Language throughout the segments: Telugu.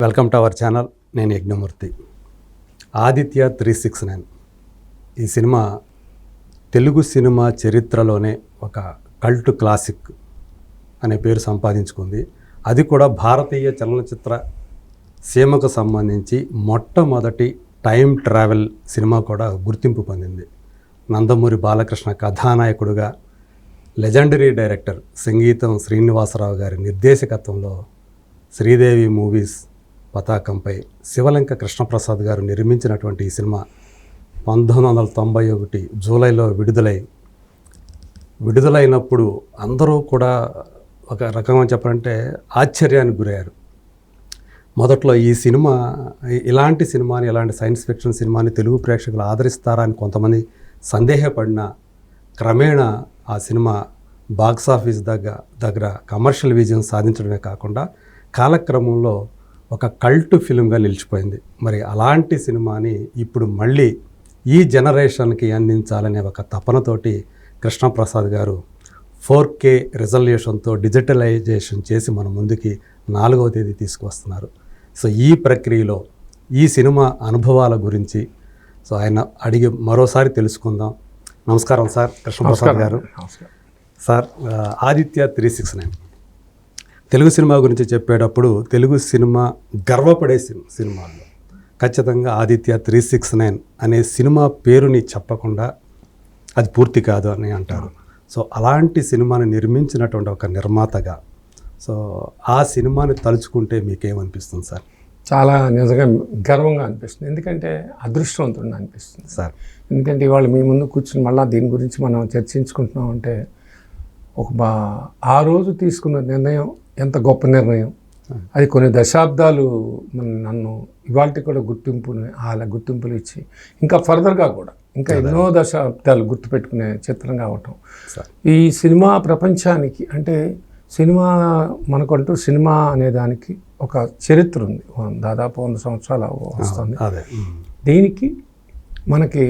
Welcome to our channel. నేను యజ్ఞమూర్తి. ఆదిత్య 369 ఈ సినిమా తెలుగు సినిమా చరిత్రలోనే ఒక కల్ట్ క్లాసిక్ అనే పేరు సంపాదించుకుంది. అది కూడా భారతీయ చలనచిత్ర సీమకు సంబంధించి మొట్టమొదటి టైం ట్రావెల్ సినిమా కూడా గుర్తింపు పొందింది. నందమూరి బాలకృష్ణ కథానాయకుడుగా, లెజెండరీ డైరెక్టర్ సంగీతం శ్రీనివాసరావు గారి నిర్దేశకత్వంలో శ్రీదేవి మూవీస్ పతాకంపై శివలంక కృష్ణప్రసాద్ గారు నిర్మించినటువంటి ఈ సినిమా 1991 జూలైలో విడుదలైనప్పుడు అందరూ కూడా ఒక రకంగా చెప్పాలంటే ఆశ్చర్యానికి గురయ్యారు. మొదట్లో ఈ సినిమా ఇలాంటి సైన్స్ ఫిక్షన్ సినిమాని తెలుగు ప్రేక్షకులు ఆదరిస్తారా అని కొంతమంది సందేహపడిన క్రమేణా ఆ సినిమా బాక్సాఫీస్ దగ్గర కమర్షియల్ విజయం సాధించడమే కాకుండా కాలక్రమంలో ఒక కల్ట్ ఫిల్మ్గా నిలిచిపోయింది. మరి అలాంటి సినిమాని ఇప్పుడు మళ్ళీ ఈ జనరేషన్కి అందించాలనే ఒక తపనతోటి కృష్ణప్రసాద్ గారు 4K రిజల్యూషన్తో డిజిటలైజేషన్ చేసి మన ముందుకి 4వ తేదీ తీసుకువస్తున్నారు. సో ఈ ప్రక్రియలో ఈ సినిమా అనుభవాల గురించి ఆయన అడిగి మరోసారి తెలుసుకుందాం. నమస్కారం సార్ కృష్ణప్రసాద్ గారు. సార్, ఆదిత్య 369 తెలుగు సినిమా గురించి చెప్పేటప్పుడు తెలుగు సినిమా గర్వపడే సినిమాల్లో ఖచ్చితంగా ఆదిత్య 369 అనే సినిమా పేరుని చెప్పకుండా అది పూర్తి కాదు అని అంటారు. సో అలాంటి సినిమాని నిర్మించినటువంటి ఒక నిర్మాతగా సో ఆ సినిమాని తలుచుకుంటే మీకేమనిపిస్తుంది సార్? చాలా నిజంగా గర్వంగా అనిపిస్తుంది. ఎందుకంటే అదృష్టవంతుడిని అనిపిస్తుంది సార్. ఎందుకంటే ఇవాళ మీ ముందు కూర్చుని మళ్ళీ దీని గురించి మనం చర్చించుకుంటున్నామంటే ఆ రోజు తీసుకున్న నిర్ణయం ఎంత గొప్ప నిర్ణయం. అది కొన్ని దశాబ్దాలు నన్ను ఇవాళ కూడా గుర్తింపులు ఇచ్చి ఇంకా ఫర్దర్గా కూడా ఇంకా ఎన్నో దశాబ్దాలు గుర్తుపెట్టుకునే చిత్రం కావటం. ఈ సినిమా ప్రపంచానికి అంటే మనకంటూ సినిమా అనే దానికి ఒక చరిత్ర ఉంది. దాదాపు 100 సంవత్సరాలు వస్తుంది. దీనికి మనకి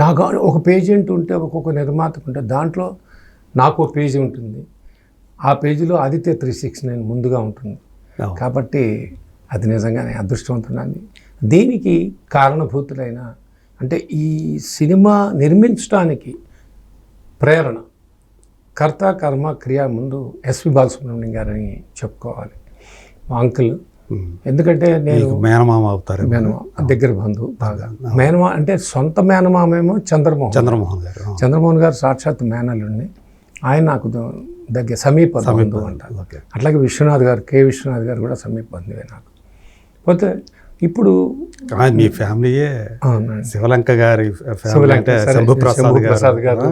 నాకు ఒక పేజీ అంటూ ఉంటే ఒక్కొక్క నిర్మాతకు ఉంటే దాంట్లో నాకు ఒక పేజీ ఉంటుంది. ఆ పేజీలో ఆదిత్య 369 ముందుగా ఉంటుంది. కాబట్టి అది నిజంగానే అదృష్టవంతున్నది. దీనికి కారణభూతులైన అంటే ఈ సినిమా నిర్మించడానికి ప్రేరణ కర్త కర్మ క్రియ ముందు ఎస్వి బాలసుబ్రహ్మణ్యం గారని చెప్పుకోవాలి. మా అంకుల్. ఎందుకంటే నేను మేనమామ అవుతారు. దగ్గర బంధువు బాగా. మేనమా అంటే సొంత మేనమామేమో చంద్రమోహన్ గారు సాక్షాత్ మేనల్లుండి. ఆయన నాకు దగ్గర సమీప బంధువు అంటారు. అట్లాగే కే విశ్వనాథ్ గారు కూడా సమీప బంధువే నాకు. పోతే ఇప్పుడు మీ ఫ్యామిలీయే శివలంక గారి ప్రసాద్ గారు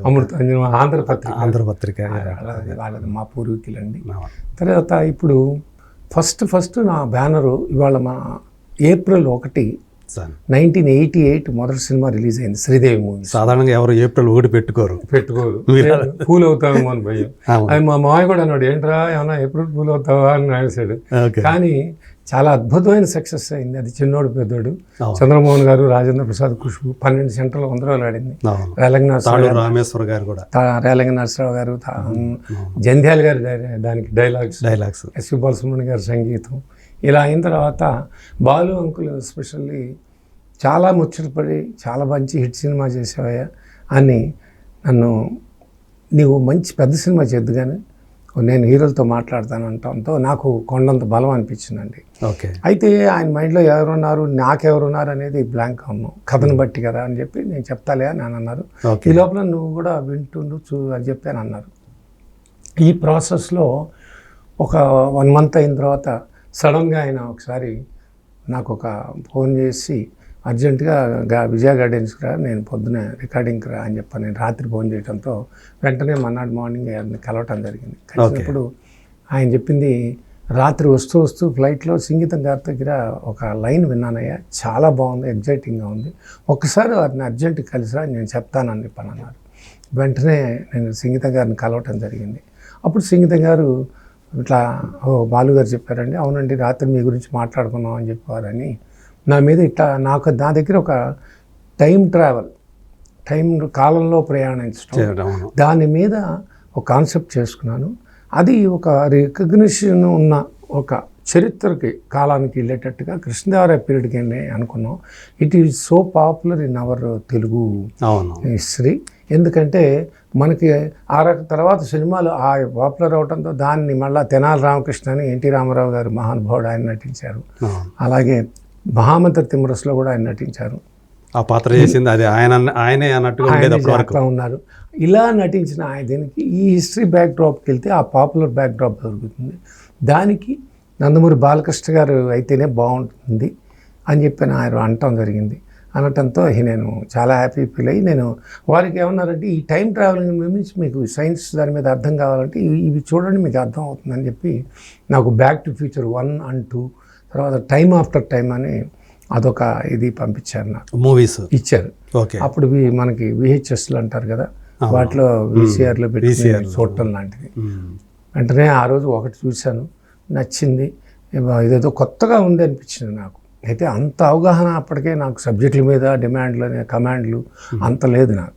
అమృతాంజనం ఆంధ్రపత్రిక వాళ్ళది మా పూర్వీకులండి. తర్వాత ఇప్పుడు ఫస్ట్ నా బ్యానరు ఇవాళ మా April 1, 1988 మొదటి సినిమా రిలీజ్ అయింది, శ్రీదేవి మూవీ. సాధారణంగా ఎవరు April 1 పెట్టుకోరు ఫూల్ అవుతామేమో అని భయం. అది మా మామయ్య కూడా అన్నాడు, ఏంట్రా ఏమన్నా ఎప్పుడు ఫూల్ అవుతావా అని రాశాడు. కానీ చాలా అద్భుతమైన సక్సెస్ అయింది. అది చిన్నోడు పెద్దోడు చంద్రమోహన్ గారు, రాజేంద్ర ప్రసాద్, ఖుష్బు 12 సెంటర్లు 100 రోజులు ఆడింది. రామేశ్వర గారు కూడా, రేలంగి నరసరావు గారు, జంధ్యాల గారు దానికి డైలాగ్స్, ఎస్వి బాలసుబ్రహ్మణ్యం గారు సంగీతం. ఇలా అయిన తర్వాత బాలు అంకుల్ ఎస్పెషల్లీ చాలా ముచ్చటపడి చాలా మంచి హిట్ సినిమా చేసావయ్యా అని నీవు మంచి పెద్ద సినిమా చేద్దు కానీ నేను హీరోలతో మాట్లాడతాను అంటంతో నాకు కొండంత బలం అనిపించిందండి. అయితే ఆయన మైండ్లో ఎవరున్నారు, నాకెవరున్నారు అనేది బ్లాంక్ ఉన్నాం, కథను బట్టి కదా అని చెప్పి నేను చెప్తాలే అని అన్నారు. ఈ లోపల నువ్వు కూడా వింటుండు అని చెప్పి అని అన్నారు. ఈ ప్రాసెస్లో ఒక 1 month అయిన తర్వాత సడన్గా ఆయన ఒకసారి నాకు ఒక ఫోన్ చేసి అర్జెంటుగా విజయ గార్డెన్స్కి రా, నేను పొద్దున రికార్డింగ్కి రా అని చెప్పి నేను రాత్రి ఫోన్ చేయడంతో వెంటనే మర్నాడు మార్నింగ్ ఆయన్ని కలవటం జరిగింది. కలిసినప్పుడు ఆయన చెప్పింది, రాత్రి వస్తూ ఫ్లైట్లో సంగీతం గారి దగ్గర ఒక లైన్ విన్నానయ్యా, చాలా బాగుంది, ఎగ్జైటింగ్గా ఉంది, ఒక్కసారి వారిని అర్జెంటుగా కలిసిరా నేను చెప్తానని చెప్పని అన్నారు. వెంటనే నేను సంగీతం గారిని కలవటం జరిగింది. అప్పుడు సంగీతం గారు ఇట్లా బాలు గారు చెప్పారండి, అవునండి రాత్రి మీ గురించి మాట్లాడుకున్నాం అని చెప్పారని నా మీద ఇట్లా నా దగ్గర ఒక కాలంలో ప్రయాణించడం దాని మీద ఒక కాన్సెప్ట్ చేసుకున్నాను. అది ఒక రికగ్నిషన్ ఉన్న ఒక చరిత్రకి కాలానికి వెళ్ళేటట్టుగా కృష్ణదేవరాయ పీరియడ్కి అనుకున్నాం. It is so popular in our Telugu history. ఎందుకంటే మనకి తర్వాత సినిమాలు ఆ పాపులర్ అవడంతో దాన్ని మళ్ళీ తెనాలి రామకృష్ణ అని ఎన్టీ రామారావు గారు మహానుభావుడు ఆయన నటించారు. అలాగే మహామంత్రి తిమ్మరస్లో కూడా ఆయన నటించారు. ఆ పాత్ర చేసింది అది ఆయనే అన్నట్టుగా ఉన్నారు. ఇలా నటించిన దీనికి ఈ హిస్టరీ బ్యాక్ డ్రాప్కి వెళ్తే ఆ పాపులర్ బ్యాక్ డ్రాప్ దొరుకుతుంది. దానికి నందమూరి బాలకృష్ణ గారు అయితేనే బాగుంటుంది అని చెప్పి ఆయన అనటం జరిగింది. అనటంతో నేను చాలా హ్యాపీ ఫీల్ అయ్యి నేను వారికి ఏమన్నారంటే ఈ టైం ట్రావెలింగ్ గురించి మీకు సైన్స్ దాని మీద అర్థం కావాలంటే ఇవి చూడండి మీకు అర్థం అవుతుందని చెప్పి నాకు బ్యాక్ టు ఫ్యూచర్ 1 and 2 తర్వాత టైమ్ ఆఫ్టర్ టైమ్ అని అదొక ఇది పంపించారు, నాకు మూవీస్ ఇచ్చారు. అప్పుడు మనకి VHSలు అంటారు కదా, వాటిలో VCRలో పెట్టి చూడటం లాంటిది. వెంటనే ఆ రోజు ఒకటి చూశాను, నచ్చింది, ఇదేదో కొత్తగా ఉంది అనిపించింది నాకు. అయితే అంత అవగాహన అప్పటికే నాకు సబ్జెక్టుల మీద కమాండ్లు అంత లేదు నాకు.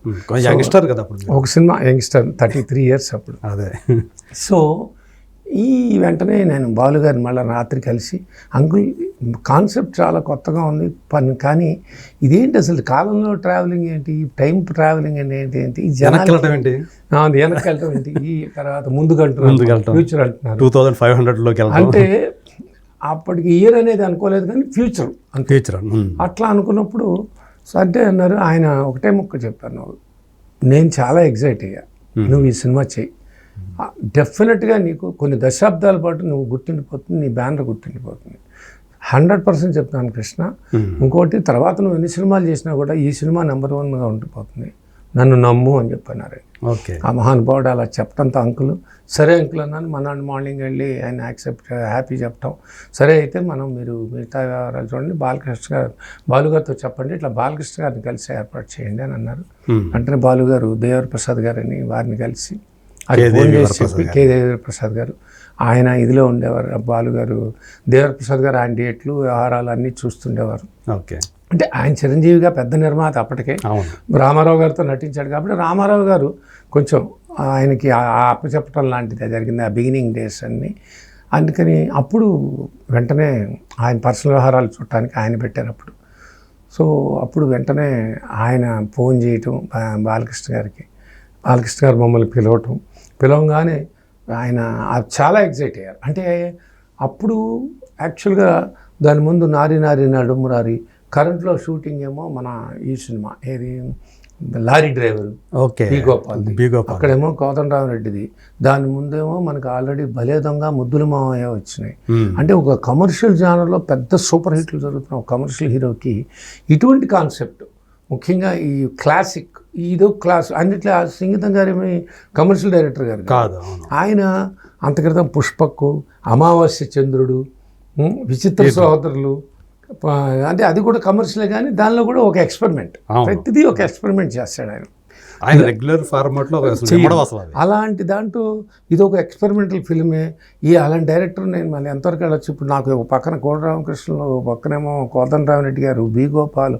యంగ్స్టర్ కదా ఒక సినిమా యంగ్స్టర్ 33 years అప్పుడు. అదే సో ఈ వెంటనే నేను బాలుగారిని మళ్ళీ రాత్రి కలిసి అంకుల్ కాన్సెప్ట్ చాలా కొత్తగా ఉంది కానీ ఇదేంటి అసలు కాలంలో ట్రావెలింగ్ ఏంటి, టైం ట్రావెలింగ్ ఏంటి వెనక్కి ఏంటి, ఈ తర్వాత ముందుకంటున్నారు ఫ్యూచర్ అంటున్నారు 2500లోకి అంటే అప్పటికి ఇయర్ అనేది అనుకోలేదు కానీ ఫ్యూచర్ అట్లా అనుకున్నప్పుడు అంటే అన్నారు ఆయన ఒకటే ముక్క చెప్పారు, నేను చాలా ఎగ్జైట్ అయ్యా, నువ్వు ఈ సినిమా చెయ్యి, డెఫినెట్గా నీకు కొన్ని దశాబ్దాల పాటు నువ్వు గుర్తుండిపోతుంది, నీ బ్యానర్ గుర్తుండిపోతుంది. 100% చెప్తాను కృష్ణ. ఇంకోటి తర్వాత నువ్వు ఎన్ని సినిమాలు చేసినా కూడా ఈ సినిమా నెంబర్ 1గా ఉండిపోతుంది, నన్ను నమ్ము అని చెప్పన్నారు. ఆ మహానుభావుడు అలా చెప్పడంతో అంకులు సరే అంకుల్ అన్నాను. మనాడు మార్నింగ్ వెళ్ళి ఆయన హ్యాపీ చెప్పటం, సరే అయితే మీరు మిగతా వ్యవహారాలు చూడండి, బాలుగారితో చెప్పండి, ఇట్లా బాలకృష్ణ గారిని కలిసి ఏర్పాటు చేయండి అని అన్నారు. వెంటనే బాలుగారు దేవర ప్రసాద్ గారని వారిని కలిసి అది ఫోన్ చేసి చెప్పి కే దేవర ప్రసాద్ గారు ఆయన ఇదిలో ఉండేవారు. బాలుగారు దేవర ప్రసాద్ గారు ఆయన డేట్లు వ్యవహారాలు అన్నీ చూస్తుండేవారు. అంటే ఆయన చిరంజీవిగా పెద్ద నిర్మాత అప్పటికే రామారావు గారితో నటించాడు కాబట్టి రామారావు గారు కొంచెం ఆయనకి అప్పచెప్పటం లాంటిది జరిగింది ఆ బిగినింగ్ డేస్ అన్నీ. అందుకని అప్పుడు వెంటనే ఆయన పర్సనల్ వ్యవహారాలు చూడటానికి ఆయన పెట్టారు అప్పుడు. సో అప్పుడు వెంటనే ఆయన ఫోన్ చేయటం బాలకృష్ణ గారికి, బాలకృష్ణ గారు మమ్మల్ని పిలవగానే ఆయన చాలా ఎగ్జైట్ అయ్యారు. అంటే అప్పుడు యాక్చువల్గా దాని ముందు నారి నడుమురారి కరెంట్లో షూటింగ్ ఏమో మన ఈ సినిమా ఏది లారీ డ్రైవరు బి గోపాల్, అక్కడేమో కోదండరామరెడ్డిది, దాని ముందేమో మనకు ఆల్రెడీ భలే దొంగ ముద్దుల మామయ్య వచ్చినాయి. అంటే ఒక కమర్షియల్ జానర్లో పెద్ద సూపర్ హిట్లు జరుగుతున్న ఒక కమర్షియల్ హీరోకి ఇటువంటి కాన్సెప్ట్, ముఖ్యంగా ఈ క్లాసిక్ ఇదో క్లాస్ అన్నిట్లో సంగీతం గారేమి కమర్షియల్ డైరెక్టర్ గారు కాదు, ఆయన అంతక్రితం పుష్పక్కు, అమావాస్య చంద్రుడు, విచిత్ర సహోదరులు, అంటే అది కూడా కమర్షియలే కానీ దానిలో కూడా ఒక ఎక్స్పెరిమెంట్, ప్రతిదీ ఒక ఎక్స్పెరిమెంట్ చేస్తాడు ఆయన రెగ్యులర్ ఫార్మాట్లో. అలాంటి దాంట్లో ఇది ఒక ఎక్స్పెరిమెంటల్ ఫిల్మే. అలాంటి డైరెక్టర్ నేను మళ్ళీ ఎంతవరకు వెళ్ళొచ్చు. ఇప్పుడు నాకు ఒక పక్కన కోటరామకృష్ణలో, పక్కనేమో కోదండరామరెడ్డి గారు, బి గోపాల్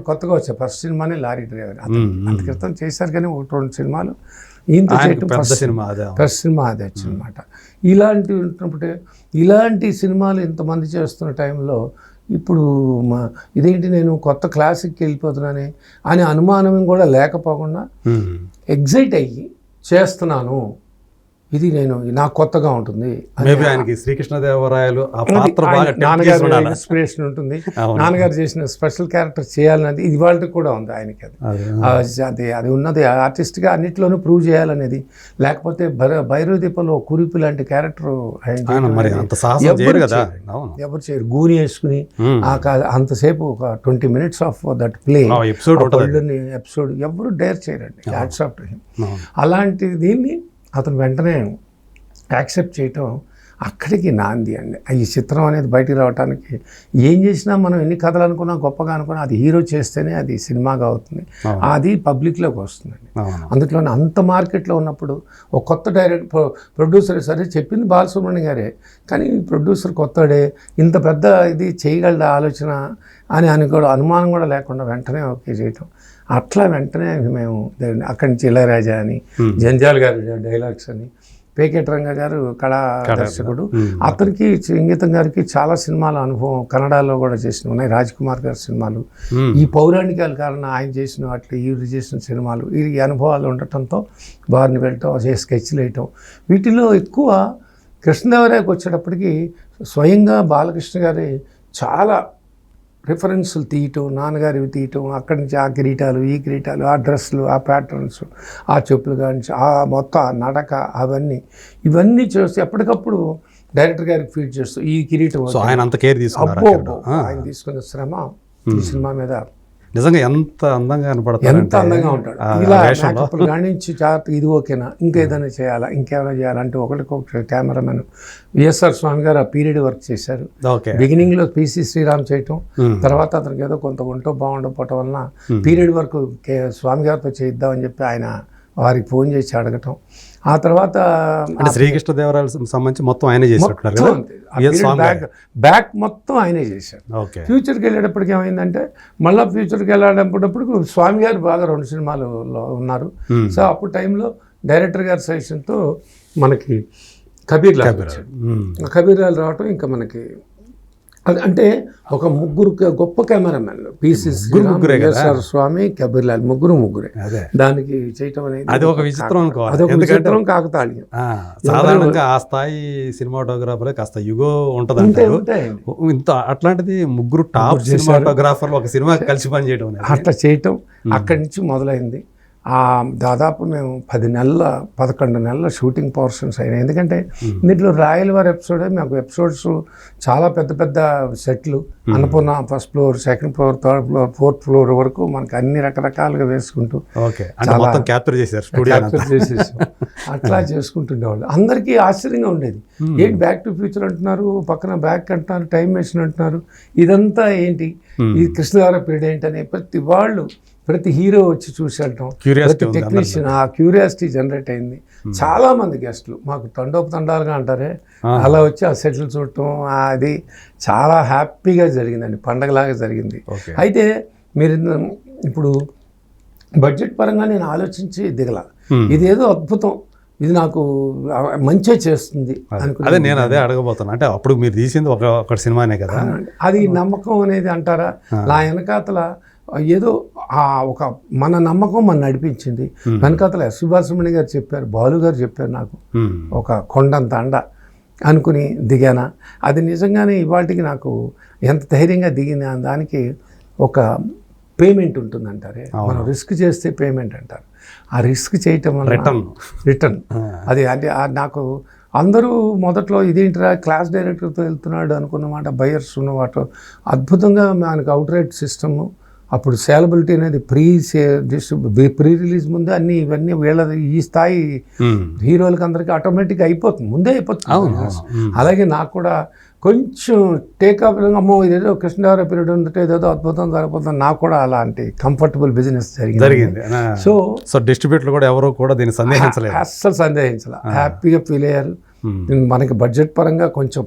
కొత్తగా వచ్చాయి. ఫస్ట్ సినిమానే లారీ డ్రైవర్, అంత క్రితం చేశారు కానీ 1-2 సినిమాలు ఈయనతో చేయటం ఫస్ట్ సినిమా అదే వచ్చిందన్నమాట. ఇలాంటి సినిమాలు ఇంతమంది చేస్తున్న టైంలో ఇప్పుడు ఇదేంటి నేను కొత్త క్లాసిక్కి వెళ్ళిపోతున్నానే అనే అనుమానం కూడా లేకపోకుండా ఎగ్జైట్ అయ్యి చేస్తున్నాను, ఇది నాకు కొత్తగా ఉంటుంది. శ్రీకృష్ణదేవరాయలు నాన్నగారు ఇన్స్పిరేషన్ ఉంటుంది, నాన్నగారు చేసిన స్పెషల్ క్యారెక్టర్ చేయాలనేది ఇది వాళ్ళకి కూడా ఉంది ఆయనకి. అది ఉన్నది ఆర్టిస్ట్గా అన్నిట్లోనూ ప్రూవ్ చేయాలనేది. లేకపోతే భైరవ దీపంలో కురిపి లాంటి క్యారెక్టర్ ఎవరు చేయరు. గూని వేసుకుని అంతసేపు ఒక 20 minutes of that play episode ఎవరు డేర్ చేయరండి. Hats off to him. అలాంటి దీన్ని అతను వెంటనే యాక్సెప్ట్ చేయటం అక్కడికి నాంది అండి. ఈ చిత్రం అనేది బయటికి రావడానికి ఏం చేసినా మనం ఎన్ని కథలు అనుకున్నా గొప్పగా అనుకున్నా అది హీరో చేస్తేనే అది సినిమాగా అవుతుంది, అది పబ్లిక్లోకి వస్తుందండి. అందులోనే అంత మార్కెట్లో ఉన్నప్పుడు ఒక కొత్త ప్రొడ్యూసర్ సరే చెప్పింది బాలసుబ్రహ్మణ్యం గారే, కానీ ప్రొడ్యూసర్ కొత్తడే ఇంత పెద్ద ఇది చేయగలదా ఆలోచన అని అనుమానం కూడా లేకుండా వెంటనే ఓకే చేయటం. అట్లా వెంటనే మేము అక్కడి నుంచి ఇళయరాజా అని, జంజాల్ గారి డైలాగ్స్ అని, పేకేటి రంగ గారు కళా దర్శకుడు. అతనికి ఇంగితం గారికి చాలా సినిమాల అనుభవం కన్నడలో కూడా చేసిన ఉన్నాయి. రాజ్ కుమార్ గారి సినిమాలు, ఈ పౌరాణికాల కారణం ఆయన చేసిన వాటిలో ఈవిడ చేసిన సినిమాలు, ఈ అనుభవాలు ఉండటంతో బార్ని వెళ్ళటం, స్కెచ్లు వేయటం, వీటిలో ఎక్కువ కృష్ణదేవరాయకు వచ్చేటప్పటికి స్వయంగా బాలకృష్ణ గారి చాలా రిఫరెన్సులు తీయటం, నాన్నగారివి తీయటం, అక్కడి నుంచి ఆ కిరీటాలు, ఈ కిరీటాలు, ఆ డ్రెస్సులు, ఆ ప్యాటర్న్స్, ఆ చెప్పులు కానీ ఆ మొత్తం ఆ నడక, ఇవన్నీ చేస్తూ ఎప్పటికప్పుడు డైరెక్టర్ గారికి ఫీడ్ చేస్తూ ఈ కిరీటం ఆయన అంత కేర్ తీసుకున్నారు. ఆయన తీసుకున్న శ్రమ ఈ సినిమా మీద నిజంగా ఎంత అందంగా కనపడతాడు, ఎంత అందంగా ఉంటాడు. ఇలా మేకప్లు కానించి జాగ్రత్త, ఇది ఓకేనా, ఇంకా ఏదైనా చేయాలా, ఇంకేమైనా చేయాలంటే ఒకటికొకటి కెమెరామెన్ విఎస్ఆర్ స్వామి గారు ఆ పీరియడ్ వర్క్ చేశారు. బిగినింగ్లో పిసి శ్రీరామ్ చేయటం, తర్వాత అతనికి ఏదో కొంత ఒంటో బాగుండకపోవటం వలన పీరియడ్ వర్క్ స్వామి గారితో చేయిద్దామని చెప్పి ఆయన వారికి ఫోన్ చేసి అడగటం. ఆ తర్వాత శ్రీకృష్ణదేవరాయలకు సంబంధించి మొత్తం ఆయనే చేశారు, బ్యాక్ మొత్తం ఆయనే చేశారు. ఫ్యూచర్కి వెళ్ళేటప్పటికి ఏమైందంటే మళ్ళీ ఫ్యూచర్కి వెళ్ళేటప్పటికి స్వామి గారు బాగా 2 సినిమాలలో ఉన్నారు. సో అప్పుడు టైంలో డైరెక్టర్ గారి సజెషన్తో మనకి కబీర్ లాల్ రావటం, ఇంకా మనకి అంటే ఒక ముగ్గురు గొప్ప కెమెరామెన్లు, పిసి శ్రీరామ్, స్వామి, కబీర్ లాల్, ముగ్గురే దానికి చేయటం అనేది అది ఒక విచిత్రం, కాకతాళీయం. సాధారణంగా ఆ స్థాయి సినిమాటోగ్రాఫర్ కాస్త యుగో ఉంటది, ఇంత అట్లాంటిది ముగ్గురు టాప్ సినిమాటోగ్రాఫర్లు ఒక సినిమా కలిసి పని చేయడం, అట్లా చేయటం అక్కడి నుంచి మొదలైంది. దాదాపు మేము 11 నెలల షూటింగ్ పోర్షన్స్ అయినాయి. ఎందుకంటే దీంట్లో రాయల్ వారి ఎపిసోడే మాకు ఎపిసోడ్స్ చాలా పెద్ద పెద్ద సెట్లు, Annapurna first floor, second floor, third floor, fourth floor వరకు మనకి అన్ని రకరకాలుగా వేసుకుంటూ క్యాప్చర్ చేసేసాం, అట్లా చేసుకుంటుండేవాళ్ళు. అందరికీ ఆశ్చర్యంగా ఉండేది, ఏంటి బ్యాక్ టు ఫ్యూచర్ అంటున్నారు, పక్కన బ్యాక్ అంటున్నారు, టైం మెషిన్ అంటున్నారు, ఇదంతా ఏంటి, ఈ కృష్ణదేవరాయ పీరియడ్ ఏంటని ప్రతి హీరో వచ్చి చూసి వెళ్ళటం, ప్రతి టెక్నీషియన్ ఆ క్యూరియాసిటీ జనరేట్ అయింది. చాలా మంది గెస్టులు మాకు తండాలుగా అంటారే, అలా వచ్చి ఆ సెటిల్ చూడటం, అది చాలా హ్యాపీగా జరిగిందండి, పండగలాగా జరిగింది. అయితే మీరు ఇప్పుడు బడ్జెట్ పరంగా నేను ఆలోచించి దిగల, ఇదేదో అద్భుతం, ఇది నాకు మంచిగా చేస్తుంది అనుకున్నాను. నేను అదే అడగబోతాను, అంటే అప్పుడు మీరు తీసింది ఒక సినిమానే కదా, అది నమ్మకం అనేది అంటారా, నా వెనకాతల ఏదో ఒక మన నమ్మకం మన నడిపించింది. వెనకాతల సుభాసుమణి గారు చెప్పారు, బాలు గారు చెప్పారు, నాకు ఒక కొండంత అండ అనుకుని దిగానా. అది నిజంగానే ఇవాటికి నాకు ఎంత ధైర్యంగా దిగిన దానికి ఒక పేమెంట్ ఉంటుందంటారే, మనం రిస్క్ చేస్తే పేమెంట్ అంటారు. ఆ రిస్క్ చేయటం వల్ల రిటర్న్ అది అంటే నాకు అందరూ మొదట్లో ఇదేంటిరా క్లాస్ డైరెక్టర్తో వెళ్తున్నాడు అనుకున్నమాట, బయర్స్ ఉన్నమాట. అద్భుతంగా మనకు అవుట్ రైట్ సిస్టము, అప్పుడు సేలబిలిటీ అనేది ప్రీ రిలీజ్ ముందే అన్ని ఇవన్నీ వీళ్ళ ఈ స్థాయి హీరోలకి అందరికీ ఆటోమేటిక్గా అయిపోతుంది, ముందే అయిపోతుంది. అలాగే నాకు కూడా కొంచెం టేకాఫ్, అమ్మో ఇదేదో కృష్ణదేవరాయ పీరియడ్ ఉంటే ఏదేదో అద్భుతం జరగబోతుంది, నాకు కూడా అలాంటి కంఫర్టబుల్ బిజినెస్ జరిగింది. సో డిస్ట్రిబ్యూటర్లు కూడా ఎవరో కూడా దీన్ని సందేహించలేదు, అస్సలు సందేహించలేదు, హ్యాపీగా ఫీల్ అయ్యారు. మనకి బడ్జెట్ పరంగా కొంచెం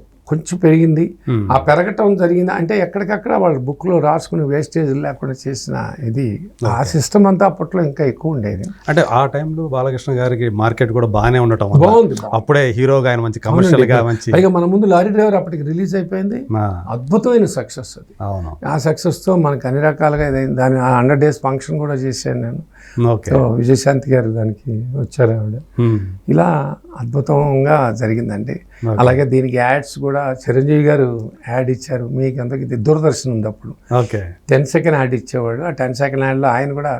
పెరిగింది. ఆ పెరగటం జరిగింది అంటే ఎక్కడికక్కడ వాళ్ళు బుక్లో రాసుకుని వేస్టేజ్ లేకుండా చేసిన ఇది, ఆ సిస్టమ్ అంతా అప్పట్లో ఇంకా ఎక్కువ ఉండేది. అంటే ఆ టైంలో బాలకృష్ణ గారికి మార్కెట్ కూడా బాగానే ఉండటం బాగుంది, అప్పుడే హీరోగా ఆయన మంచి కమర్షియల్ గా మంచి, పైగా మన ముందు లారీ డ్రైవర్ అప్పటికి రిలీజ్ అయిపోయింది, అద్భుతమైన సక్సెస్ అది. ఆ సక్సెస్ తో మనకి అన్ని రకాలుగా దాని 100 days ఫంక్షన్ కూడా చేశాను నేను. విజయశాంతి గారు దానికి వచ్చారు, ఆవిడ. ఇలా అద్భుతంగా జరిగిందండి. అలాగే దీనికి యాడ్స్ కూడా చిరంజీవి గారు యాడ్ ఇచ్చారు. మీకు అందరికి దూరదర్శన్ ఉంది అప్పుడు, 10 second యాడ్ ఇచ్చేవాడు. ఆ 10 second యాడ్లో ఆయన కూడా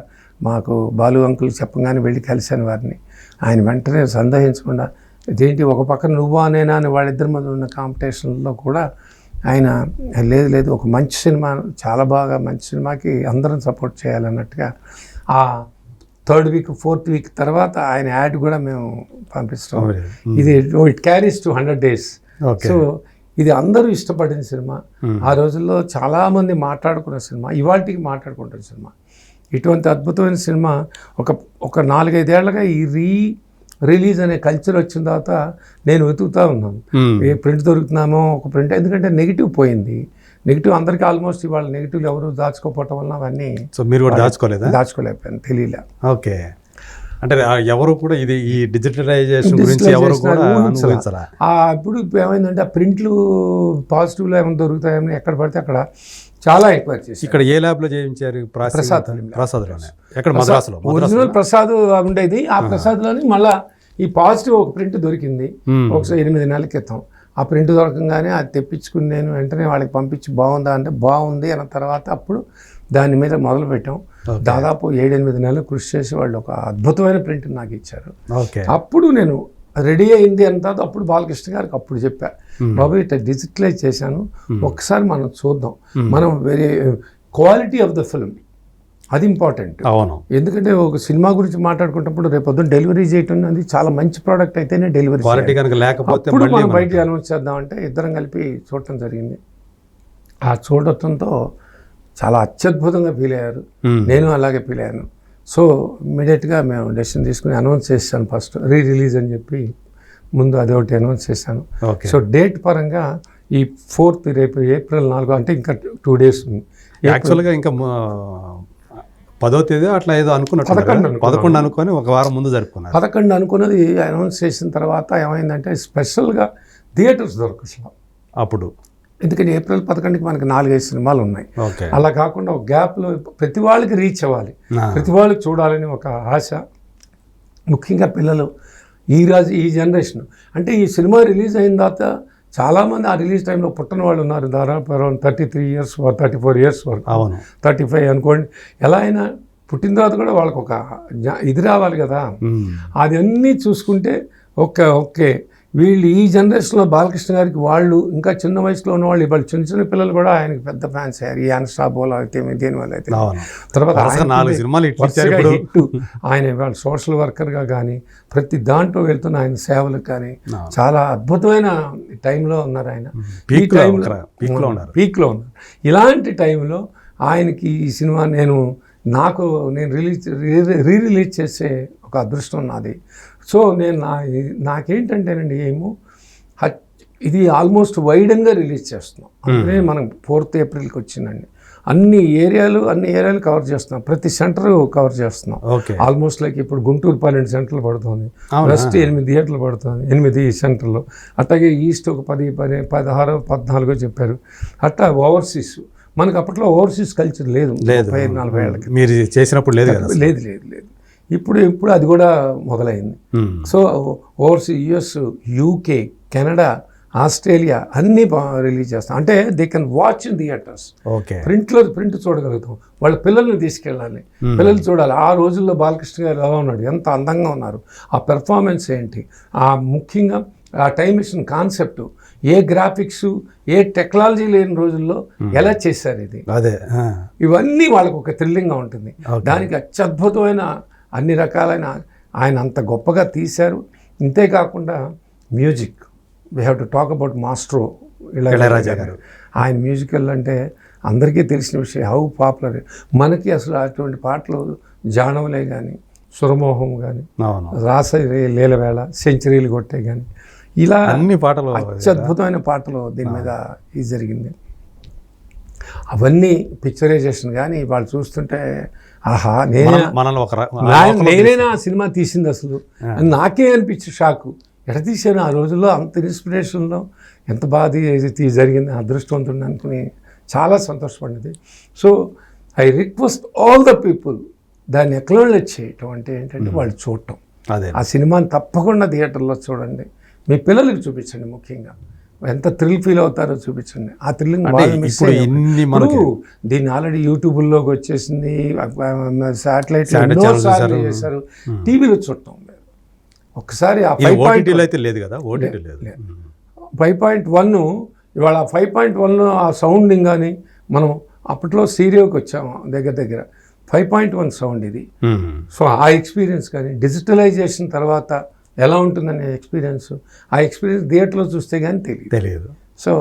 మాకు బాలు అంకుల్ చెప్పగానే వెళ్ళి కలిశాను వారిని. ఆయన వెంటనే సందేహించకుండా, ఇదేంటి ఒక పక్కన నువ్వా నేనా అని వాళ్ళిద్దరి మధ్య ఉన్న కాంపిటీషన్లో కూడా ఆయన లేదు ఒక మంచి సినిమా, చాలా బాగా మంచి సినిమాకి అందరం సపోర్ట్ చేయాలన్నట్టుగా ఆ 3rd week 4th week తర్వాత ఆయన యాడ్ కూడా మేము పంపిస్తాం. ఇది it carries to 100 days. So ఇది అందరూ ఇష్టపడిన సినిమా, ఆ రోజుల్లో చాలామంది మాట్లాడుకున్న సినిమా, ఇవాళకి మాట్లాడుకుంటున్న సినిమా. ఇటువంటి అద్భుతమైన సినిమా ఒక 4-5 ఏళ్లుగా ఈ రిలీజ్ అనే కల్చర్ వచ్చిన తర్వాత నేను వెతుకుతూ ఉన్నాను, ఏ ప్రింట్ దొరుకుతున్నామో ఒక ప్రింట్. ఎందుకంటే నెగిటివ్ పోయింది, నెగిటివ్ అందరికీ ఆల్మోస్ట్ ఇవాళ నెగిటివ్లు ఎవరు దాచుకోకపోవటం వల్ల అవన్నీ. సో మీరు కూడా దాచుకోలేకపోయాను, తెలియలే. ఓకే. అంటే ఎవరు కూడా ఈ డిజిటలైజేషన్ గురించి ఎవరు కూడా అనుభవించరా. ఇప్పుడు ఏమైందంటే ఆ ప్రింట్లు పాజిటివ్లో ఏమైనా దొరుకుతాయని ఎక్కడ పడితే అక్కడ చాలా ఎంక్వైరీ చేసి ఇక్కడ ఏ ల్యాబ్లో చేయించారు? ప్రసాద్లోనే. ఎక్కడ? మద్రాసులో. ఒరిజినల్ ప్రసాద్ ఉండేది. ఆ ప్రసాద్లోని మళ్ళీ ఈ పాజిటివ్ ఒక ప్రింట్ దొరికింది ఒకసారి 8 నెలల క్రితం. ఆ ప్రింట్ దొరకంగానే అది తెప్పించుకుని నేను వెంటనే వాళ్ళకి పంపించి బాగుందా అంటే బాగుంది అన్న తర్వాత అప్పుడు దాని మీద మొదలుపెట్టాం. దాదాపు 7-8 నెలలు కృషి చేసి వాళ్ళు ఒక అద్భుతమైన ప్రింట్ నాకు ఇచ్చారు. అప్పుడు నేను రెడీ అయింది అని తర్వాత అప్పుడు బాలకృష్ణ గారికి అప్పుడు చెప్పా, బాబు ఇట్లా డిజిటలైజ్ చేశాను, ఒకసారి మనం చూద్దాం, మనం very quality of the film అది ఇంపార్టెంట్. అవును, ఎందుకంటే ఒక సినిమా గురించి మాట్లాడుకుంటున్నప్పుడు రేపు పొద్దున్న డెలివరీ చేయటం అది చాలా మంచి ప్రోడక్ట్ అయితేనే డెలివరీ. క్వాలిటీ కనుక లేకపోతే మనం బయట అనౌన్స్ చేద్దామంటే ఇద్దరం కలిపి చూడటం జరిగింది. ఆ చూడటంతో చాలా అత్యద్భుతంగా ఫీల్ అయ్యారు, నేను అలాగే ఫీల్ అయ్యాను. సో ఇమీడియట్గా మేము డెసిషన్ తీసుకుని అనౌన్స్ చేశాను. ఫస్ట్ రిలీజ్ అని చెప్పి ముందు అదొకటి అనౌన్స్ చేశాను. సో డేట్ పరంగా ఈ 4th రేపు April 4 అంటే ఇంకా 2 days ఉంది. యాక్చువల్గా ఇంకా 10వ తేదీ అట్లా ఏదో అనుకున్నట్టు 11 అనుకొని ఒక వారం ముందు జరుపుకున్నారు. 11 అనుకున్నది అనౌన్స్ చేసిన తర్వాత ఏమైందంటే స్పెషల్గా థియేటర్స్ దొరకట్లా అప్పుడు. ఎందుకంటే April 11కి మనకి 4-5 సినిమాలు ఉన్నాయి. అలా కాకుండా ఒక గ్యాప్లో ప్రతి వాళ్ళకి రీచ్ అవ్వాలి, ప్రతి వాళ్ళకి చూడాలని ఒక ఆశ. ముఖ్యంగా పిల్లలు ఈ జనరేషన్ అంటే ఈ సినిమా రిలీజ్ అయిన తర్వాత చాలామంది ఆ రిలీజ్ టైంలో పుట్టిన వాళ్ళు ఉన్నారు. దాదాపు అరౌండ్ 33 years 34 years వరకు, 35 అనుకోండి. ఎలా అయినా పుట్టిన తర్వాత కూడా వాళ్ళకి ఒక ఇది రావాలి కదా. అది అన్నీ చూసుకుంటే ఓకే వీళ్ళు ఈ జనరేషన్లో బాలకృష్ణ గారికి వాళ్ళు ఇంకా చిన్న వయసులో ఉన్న వాళ్ళు ఇవాళ చిన్న పిల్లలు కూడా ఆయనకి పెద్ద ఫ్యాన్స్ అయ్యారు. ఈ అన్స్టాబోల్ అయితే దేనివల్ల అయితే తర్వాత హిట్. ఆయన ఇవాళ సోషల్ వర్కర్గా కానీ ప్రతి దాంట్లో వెళ్తున్న ఆయన సేవలకు కానీ చాలా అద్భుతమైన టైంలో ఉన్నారు. ఆయన ఈ టైంలో పీక్లో ఉన్నారు. ఇలాంటి టైంలో ఆయనకి ఈ సినిమా నేను రిలీజ్ చేసే ఒక అదృష్టం నాది. సో నేను నాకేంటంటేనండి ఇది ఆల్మోస్ట్ వైడన్గా రిలీజ్ చేస్తున్నాం. అందుకే మనం 4th Aprilకి వచ్చిందండి. అన్ని ఏరియాలు కవర్ చేస్తున్నాం, ప్రతి సెంటర్ కవర్ చేస్తున్నాం. ఆల్మోస్ట్ లైక్ ఇప్పుడు గుంటూరు 12 సెంటర్లు పడుతుంది, వెస్ట్ 8 థియేటర్లు పడుతుంది, 8 సెంటర్లు. అట్లాగే ఈస్ట్ ఒక 10, 16, 14 చెప్పారు. అట్లా ఓవర్సీస్ మనకు అప్పట్లో ఓవర్సీస్ కల్చర్ లేదు 40 ఏళ్ళకి. మీరు చేసినప్పుడు లేదు. ఇప్పుడు అది కూడా మొదలైంది. So overseas US, UK, Canada, Australia అన్నీ రిలీజ్ చేస్తాం. అంటే they can watch in theatres. Print చూడగలుగుతాం. వాళ్ళ పిల్లల్ని తీసుకెళ్ళాలి, పిల్లలు చూడాలి. ఆ రోజుల్లో బాలకృష్ణ గారు ఎలా ఉన్నాడు, ఎంత అందంగా ఉన్నారు, ఆ పెర్ఫార్మెన్స్ ఏంటి, ముఖ్యంగా ఆ టైం మిషన్ కాన్సెప్ట్, ఏ గ్రాఫిక్స్ ఏ టెక్నాలజీ లేని రోజుల్లో ఎలా చేశారు ఇది, ఇవన్నీ వాళ్ళకు ఒక థ్రిల్లింగ్గా ఉంటుంది. దానికి అత్యద్భుతమైన అన్ని రకాలైన ఆయన అంత గొప్పగా తీశారు. ఇంతేకాకుండా music, we have to talk about maestro Ilaiyaraaja garu. ఆయన మ్యూజికల్ అంటే అందరికీ తెలిసిన విషయం, హౌ పాపులర్. మనకి అసలు అటువంటి పాటలు జానవలే కానీ, సురమోహం కానీ, రాస లీలవేళ, సెంచరీలు కొట్టే కానీ, ఇలా అన్ని పాటలు అత్యద్భుతమైన పాటలు దీని మీద ఇది జరిగింది. అవన్నీ పిక్చరైజేషన్ కానీ వాళ్ళు చూస్తుంటే ఆహా నేనేనా సినిమా తీసింది అసలు నాకే అనిపించే షాకు. ఎట తీసాను ఆ రోజుల్లో, అంత ఇన్స్పిరేషన్లో ఎంత బాగా జరిగింది, అదృష్టవంతుడిని అనుకుని చాలా సంతోషపడినది. So I request all the people దాన్ని ఎక్నాలెడ్జ్ చేయటం అంటే ఏంటంటే వాళ్ళు చూడటం. ఆ సినిమాని తప్పకుండా థియేటర్లో చూడండి, మీ పిల్లలకి చూపించండి. ముఖ్యంగా ఎంత థ్రిల్ ఫీల్ అవుతారో చూపించండి. ఆ థ్రిల్లింగ్ దీన్ని ఆల్రెడీ యూట్యూబ్లోకి వచ్చేసింది, శాటిలైట్ చేశారు, టీవీలో చూడటం. ఒకసారి ఆ 5.1 ఇవాళ 5.1 ఆ సౌండింగ్ కానీ మనం అప్పట్లో స్టీరియోకి వచ్చాము దగ్గర 5.1 సౌండ్ ఇది. సో ఆ ఎక్స్పీరియన్స్ కానీ డిజిటలైజేషన్ తర్వాత ఎలా ఉంటుందనే ఎక్స్పీరియన్స్, ఆ ఎక్స్పీరియన్స్ థియేటర్లో చూస్తే కానీ తెలియదు. So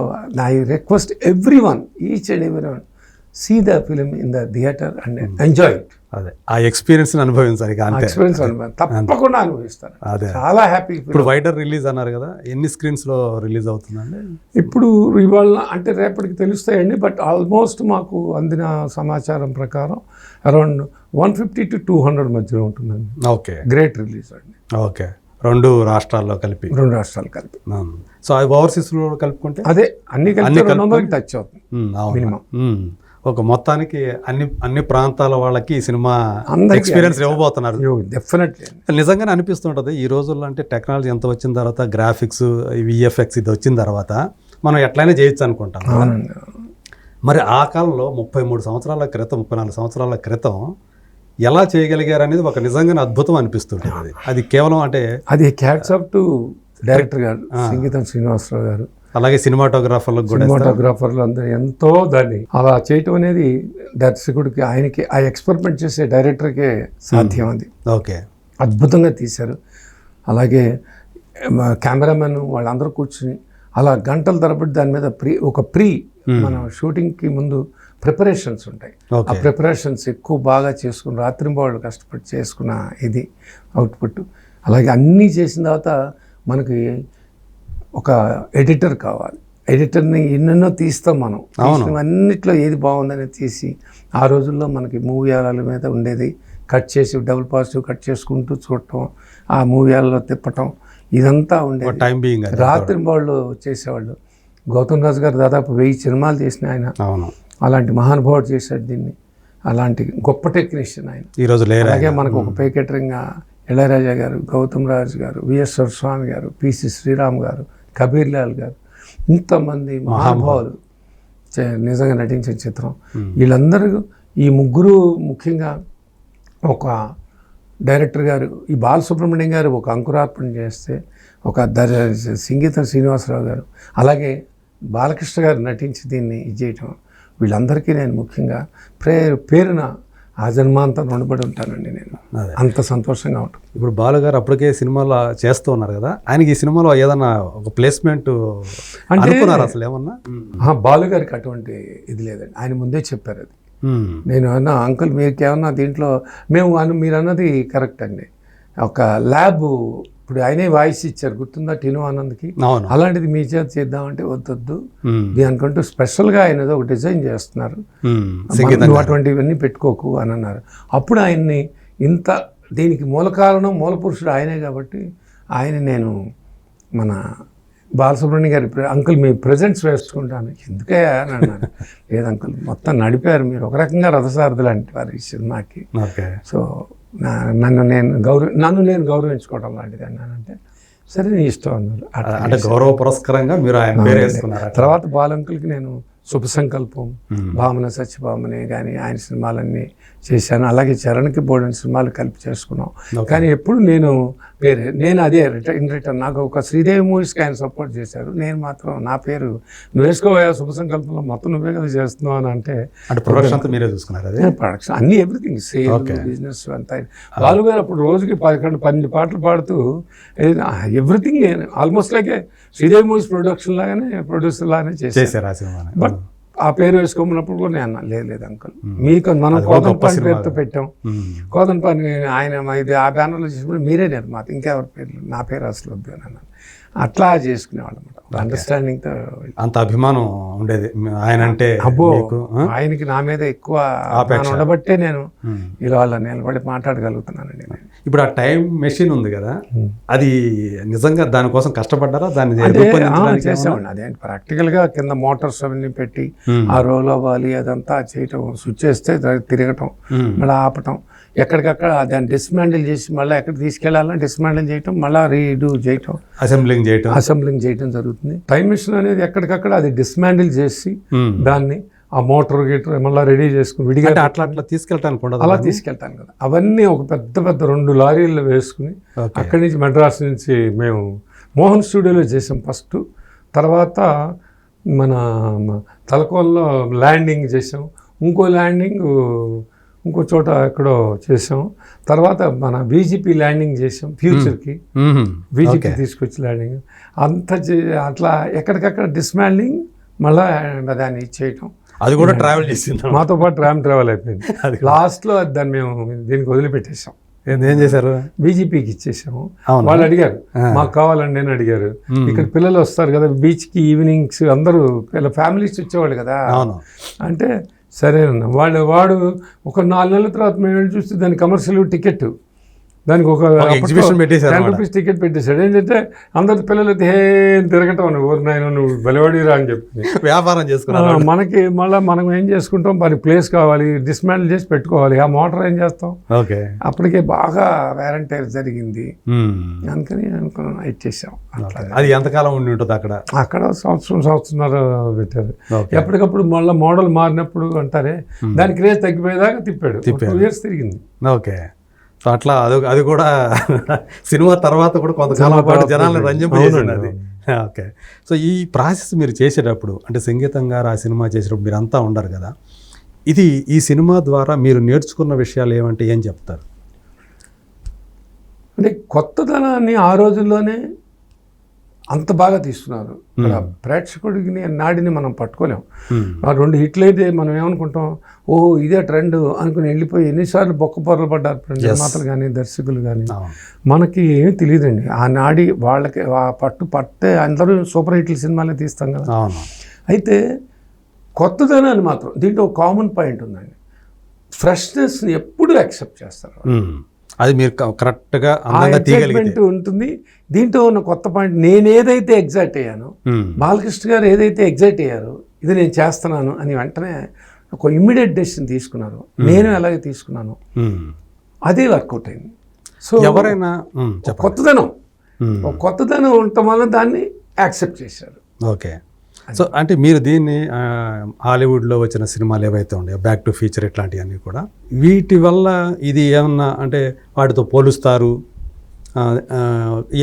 I request everyone, each and every one, see the film in the theatre and enjoy it. అదే ఆ ఎక్స్పీరియన్స్ అనుభవించాలి ఇక అంతే. ఎక్స్పీరియన్స్ తప్పకుండా అనుభవిస్తారు. అదే చాలా హ్యాపీ. ఇప్పుడు వైడర్ రిలీజ్ అన్నారు కదా, ఎన్ని స్క్రీన్స్ లో రిలీజ్ అవుతుందండి? ఇప్పుడు ఇవాళ అంటే రేపటికి తెలుస్తాయండి, బట్ ఆల్మోస్ట్ మాకు అందిన సమాచారం ప్రకారం అరౌండ్ 150 to 200 మధ్యలో ఉంటుందండి. ఓకే, గ్రేట్ రిలీజ్ అండి. ఓకే, 2 రాష్ట్రాల్లో కలిపి. 2 రాష్ట్రాలు కలిపి. సో అది ఓవర్సీస్ లో కలుపుకుంటే అదే అన్ని కలిపి 200కి టచ్ అవుతుంది మినిమం. ఒక మొత్తానికి అన్ని ప్రాంతాల వాళ్ళకి ఈ సినిమా ఎక్స్పీరియన్స్ ఇవ్వబోతున్నారు. డెఫినెట్లీ నిజంగానే అనిపిస్తుంటుంది ఈ రోజుల్లో. అంటే టెక్నాలజీ ఎంత వచ్చిన తర్వాత, గ్రాఫిక్స్, విఎఫ్ఎక్స్ ఇది వచ్చిన తర్వాత మనం ఎట్లయినా చేయొచ్చు అనుకుంటాం. మరి ఆ కాలంలో 33 సంవత్సరాల క్రితం, 34 సంవత్సరాల క్రితం ఎలా చేయగలిగారు అనేది ఒక నిజంగానే అద్భుతం అనిపిస్తుంటుంది. అది కేవలం అంటే అది క్యాట్స్ ఆఫ్ టు డైరెక్టర్ గారు సంగీతం శ్రీనివాసరావు గారు, అలాగే సినిమాటోగ్రాఫర్లకు కూడా, సినిమాటోగ్రాఫర్లు అందరూ ఎంతో దాన్ని అలా చేయటం అనేది దర్శకుడికి, ఆయనకి, ఆ ఎక్స్పెరిమెంట్ చేసే డైరెక్టర్కే సాధ్యం. అది ఓకే, అద్భుతంగా తీశారు. అలాగే కెమెరామెన్ వాళ్ళందరూ కూర్చుని అలా గంటల తరబడి దాని మీద ప్రీ మన షూటింగ్కి ముందు ప్రిపరేషన్స్ ఉంటాయి. ఆ ప్రిపరేషన్స్ ఎక్కువ బాగా చేసుకుని రాత్రింబవళ్ళు కష్టపడి చేసుకున్న ఇది అవుట్పుట్. అలాగే అన్నీ చేసిన తర్వాత మనకి ఒక ఎడిటర్ కావాలి. ఎడిటర్ని ఎన్నెన్నో తీస్తాం మనం. అన్నిట్లో ఏది బాగుందని తీసి, ఆ రోజుల్లో మనకి మూవీ ఆల మీద ఉండేది, కట్ చేసి డబుల్ పాజిటివ్ కట్ చేసుకుంటూ చూడటం, ఆ మూవీ ఆలలో తిప్పటం, ఇదంతా ఉండేది. రాత్రింబవళ్ళు చేసేవాళ్ళు. గౌతమ్ రాజు గారు దాదాపు 1000 సినిమాలు చేసిన ఆయన. అలాంటి మహానుభావుడు చేశాడు దీన్ని. అలాంటి గొప్ప టెక్నీషియన్ ఆయన. ఈరోజు అలాగే మనకు ఒక పేకెటరింగ్ ఇళయరాజా గారు, గౌతమ్ రాజు గారు, విఎస్ఆర్ స్వామి గారు, పిసి శ్రీరామ్ గారు, కబీర్ లాల్ గారు, ఇంతమంది మహానుభావులు నిజంగా నటించిన చిత్రం. వీళ్ళందరూ, ఈ ముగ్గురు ముఖ్యంగా, ఒక డైరెక్టర్ గారు ఈ బాలసుబ్రహ్మణ్యం గారు ఒక అంకురార్పణ చేస్తే, ఒక సంగీతం శ్రీనివాసరావు గారు, అలాగే బాలకృష్ణ గారు నటించి దీన్ని ఇది చేయటం, వీళ్ళందరికీ నేను ముఖ్యంగా పేరున ఆ జన్మాంతం రుణపడి ఉంటానండి. నేను అంత సంతోషంగా ఉంటాను. ఇప్పుడు బాలు గారు అప్పటికే సినిమాలో చేస్తూ ఉన్నారు కదా, ఆయనకి ఈ సినిమాలో ఏదన్నా ఒక ప్లేస్మెంట్ అనుకున్నారు అసలు ఏమన్నా? బాలు గారికి అటువంటి ఇది లేదండి. ఆయన ముందే చెప్పారు అది. నేను అన్నా, అంకుల్ మీకేమన్నా దీంట్లో మీరు అన్నది కరెక్ట్ అండి. ఒక ల్యాబ్, ఇప్పుడు ఆయనే వాయిస్ ఇచ్చారు, గుర్తుందా టీను ఆనంద్కి? అలాంటిది మీ చేత చేద్దామంటే వద్దొద్దు, దీనికంటూ స్పెషల్గా ఆయన ఏదో ఒక డిజైన్ చేస్తున్నారు, నువ్వు అటువంటివన్నీ పెట్టుకోకు అని అన్నారు. అప్పుడు ఆయన్ని దీనికి మూల కారణం, మూల పురుషుడు ఆయనే కాబట్టి నేను మన బాలసుబ్రహ్మణ్యం గారి అంకుల్ మీ ప్రజెంట్స్ వేసుకుంటాను. ఎందుకే అని అన్నారు. లేదు అంకుల్, మొత్తం నడిపారు మీరు, ఒక రకంగా రథసారథులు అంటే వారు ఈ సినిమాకి. సో నన్ను నేను గౌరవించుకోవడం లాంటిది అన్నానంటే, సరే నీ ఇష్టం అన్నారు. అంటే గౌరవ పురస్కారంగా మీరు ఆయన పేరు వేసుకున్నారు. తర్వాత బాలంకుల్కి నేను శుభ సంకల్పం, భామన సత్యభామనే కానీ ఆయన సినిమాలన్నీ చేశాను. అలాగే చరణ్కి బోర్డన్ సినిమాలు కలిపి చేసుకున్నాం. కానీ ఎప్పుడు నేను అదే ఇన్ రిటర్న్ నాకు ఒక శ్రీదేవి మూవీస్కి ఆయన సపోర్ట్ చేశారు. నేను మాత్రం నా పేరు నువ్వు వేసుకోవా శుభ సంకల్పంలో, మొత్తం నువ్వే కదా చేస్తున్నావు అని అంటే ప్రొడక్షన్ అంతా మీరే చూసుకున్నారు? అదే ప్రొడక్షన్ అన్ని, ఎవ్రీథింగ్, సేల్, బిజినెస్ అంతా. బాలు గారు అప్పుడు రోజుకి 11-12 పాటలు పాడుతూ ఎవ్రీథింగ్ ఆల్మోస్ట్ లాగే శ్రీదేవి మూవీస్ ప్రొడక్షన్ లాగానే, ప్రొడ్యూసర్ లాగానే చేశారు. బట్ ఆ పేరు వేసుకోమన్నప్పుడు కూడా నేను లేదు అంకుల్, మీకు మనం కోదంపాని పేరుతో పెట్టాం. కోదంపాని ఆయన ఇది ఆ బ్యానర్లో చేసినప్పుడు మీరే నిర్మాత, ఇంకెవరి పేర్లు, నా పేరు అసలు వద్దు అని అన్నాను. అట్లా చేసుకునేవాళ్ళు అనమాట. అండర్స్టాండింగ్తో అంత అభిమానం ఉండేది ఆయన అంటే. అబ్బో, ఆయనకి నా మీద ఎక్కువ ఉండబట్టే నేను ఇలా నిలబడి మాట్లాడగలుగుతున్నానండి. ఇప్పుడు ఆ టైం మెషిన్ ఉంది కదా, అది నిజంగా దానికోసం కష్టపడ్డారా? దాన్ని చేసామండి. అదేంటి ప్రాక్టికల్గా కింద మోటార్స్ అవన్నీ పెట్టి ఆ రోల్ అవ్వాలి, అదంతా చేయటం, స్విచ్ చేస్తే తిరగటం, మళ్ళీ ఆపటం, ఎక్కడికక్కడ దాన్ని డిస్మాండిల్ చేసి మళ్ళీ ఎక్కడికి తీసుకెళ్లాలని డిస్మాండిల్ చేయటం, మళ్ళీ రీడూ చేయటం, అసెంబ్లింగ్ చేయటం జరుగుతుంది. టైం మిషన్ అనేది ఎక్కడికక్కడ అది డిస్మాండిల్ చేసి దాన్ని ఆ మోటార్ గీటర్ మళ్ళీ రెడీ చేసుకుని విడిగా అట్లా తీసుకెళ్తాను అలా తీసుకెళ్తాను కదా. అవన్నీ ఒక పెద్ద 2 లారీల్లో వేసుకుని అక్కడి నుంచి మెడ్రాస్ నుంచి మేము మోహన్ స్టూడియోలో చేసాం ఫస్ట్. తర్వాత మన తలకోనలో ల్యాండింగ్ చేసాం, ఇంకో చోట ఎక్కడో చేసాం. తర్వాత మన బీజేపీ ల్యాండింగ్ చేసాం, ఫ్యూచర్కి బీజేపీ తీసుకొచ్చి ల్యాండింగ్ అంతా అట్లా ఎక్కడికక్కడ డిస్మాండింగ్ మళ్ళీ దాన్ని చేయటం. అది కూడా ట్రావెల్ చేసింది, మాతో పాటు ట్రావెల్ అయిపోయింది. అది లాస్ట్లో దాన్ని మేము దీనికి వదిలిపెట్టేసాం, ఏం చేశారు, బీజేపీకి ఇచ్చేసాము. అవునా? వాళ్ళు అడిగారు మాకు కావాలండి అని అడిగారు. ఇక్కడ పిల్లలు వస్తారు కదా బీచ్కి ఈవినింగ్స్, అందరూ ఫ్యామిలీస్ వచ్చేవాళ్ళు కదా. అవును. అంటే సరేనన్నా. వాడు ఒక 4 నెలల తర్వాత మేము వెళ్ళి చూస్తే దాని కమర్షియల్ టికెట్, దానికి ఒక ఎగ్జిబిషన్ పెట్టేశారు, 10 రూపీస్ టికెట్ పెట్టేశాడు. ఏంటంటే అందరి పిల్లలు అయితే తిరగటం, ఊరు నాయన నువ్వు బలివాడిరా అని చెప్పి వ్యాపారం చేసుకున్నారు. మనకి మళ్ళీ మనం ఏం చేసుకుంటాం, మనకి ప్లేస్ కావాలి, డిస్మాండిల్ చేసి పెట్టుకోవాలి. ఆ మోటార్ ఏం చేస్తాం, ఓకే. అప్పటికే బాగా వేరంటైర్ జరిగింది, అందుకని అనుకున్నాం ఇచ్చేసాం. అది ఎంతకాలం ఉండి ఉంటుంది అక్కడ? అక్కడ సంవత్సరంన్నర పెట్టారు. ఎప్పటికప్పుడు మళ్ళీ మోడల్ మారినప్పుడు అంటారే, దాని క్రేజ్ తగ్గిపోయేదాకా తిప్పాడు. 2 years తిరిగింది. ఓకే. సో అట్లా అది కూడా సినిమా తర్వాత కూడా కొంతకాలం పాటు జనాలను రంజింపజేసింది అది. ఓకే. సో ఈ ప్రాసెస్ మీరు చేసేటప్పుడు, అంటే సంగీతం గారు ఆ సినిమా చేసేటప్పుడు మీరు అంతా ఉండరు కదా, ఈ సినిమా ద్వారా మీరు నేర్చుకున్న విషయాలు ఏమంటే ఏం చెప్తారు? అంటే కొత్తదనాన్ని ఆ రోజుల్లోనే అంత బాగా తీస్తున్నారు. ప్రేక్షకుడికి నాడిని మనం పట్టుకోలేం. ఆ 2 హిట్లు అయితే మనం ఏమనుకుంటాం, ఓహో ఇదే ట్రెండ్ అనుకుని వెళ్ళిపోయి ఎన్నిసార్లు బొక్కపొరలు పడ్డారు నిర్మాతలు కానీ దర్శకులు కానీ. మనకి ఏమీ తెలియదండి ఆ నాడి, వాళ్ళకి ఆ పట్టే అందరూ సూపర్ హిట్లు సినిమాలే తీస్తాం కదా. అయితే కొత్తదనాన్ని మాత్రం దీంట్లో ఒక కామన్ పాయింట్ ఉందండి, ఫ్రెష్నెస్ని ఎప్పుడు యాక్సెప్ట్ చేస్తారు. అది మీరు కరెక్ట్గా అందంగా తీయగలిగితే ఉంటుంది. దీంట్లో ఉన్న కొత్త పాయింట్, నేను ఏదైతే ఎగ్జైట్ అయ్యానో, బాలకృష్ణ గారు ఏదైతే ఎగ్జైట్ అయ్యారో ఇది నేను చేస్తున్నాను అని వెంటనే ఒక ఇమ్మీడియట్ డెసిషన్ తీసుకున్నారు. నేను ఎలాగే తీసుకున్నాను అదే వర్కౌట్ అయింది. సో ఎవరైనా కొత్తదనం ఉండటం వల్ల దాన్ని యాక్సెప్ట్ చేశారు. ఓకే. సో అంటే మీరు దీన్ని హాలీవుడ్లో వచ్చిన సినిమాలు ఏవైతే ఉన్నాయో, బ్యాక్ టు ఫ్యూచర్ ఇట్లాంటివన్నీ కూడా, వీటి వల్ల ఇది ఏమన్నా అంటే వాటితో పోలుస్తారు,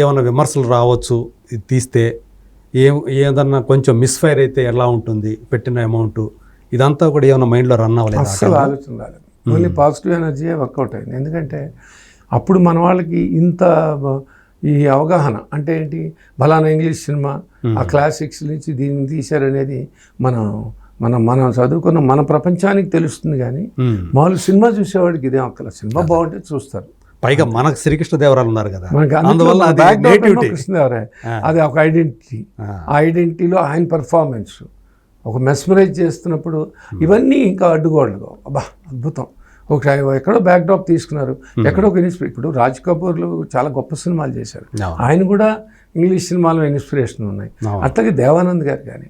ఏమన్నా విమర్శలు రావచ్చు, ఇది తీస్తే ఏదన్నా కొంచెం మిస్ఫైర్ అయితే ఎలా ఉంటుంది, పెట్టిన అమౌంట్ ఇదంతా కూడా ఏమన్నా మైండ్లో రన్ అవ్వలేదు? అస్సలు ఆలోచన రాలేదు, ఓన్లీ పాజిటివ్ ఎనర్జీయే వర్కౌట్ అయింది. ఎందుకంటే అప్పుడు మన వాళ్ళకి ఇంత ఈ అవగాహన అంటే ఏంటి, బలానా ఇంగ్లీష్ సినిమా ఆ క్లాసిక్స్ నుంచి దీన్ని తీశారనేది మనం చదువుకున్న మన ప్రపంచానికి తెలుస్తుంది. కానీ మామూలు సినిమా చూసేవాడికి ఇదే ఒక్కల సినిమా బాగుంటే చూస్తారు. పైగా మనకు శ్రీకృష్ణదేవరాయలు ఉన్నారు కదా, కృష్ణదేవరాయ అది ఒక ఐడెంటిటీ. ఆ ఐడెంటిటీలో ఆయన పర్ఫార్మెన్స్ ఒక మెస్మరైజ్ చేస్తున్నప్పుడు ఇవన్నీ ఇంకా అడ్డుగోడలు. అబ్బా అద్భుతం. ఒక ఎక్కడో బ్యాక్డ్రాప్ తీసుకున్నారు, ఎక్కడో ఒక ఇప్పుడు రాజ్ కపూర్లు చాలా గొప్ప సినిమాలు చేశారు, ఆయన కూడా ఇంగ్లీష్ సినిమాలో ఇన్స్పిరేషన్ ఉన్నాయి. అట్లాగే దేవానంద్ గారు కానీ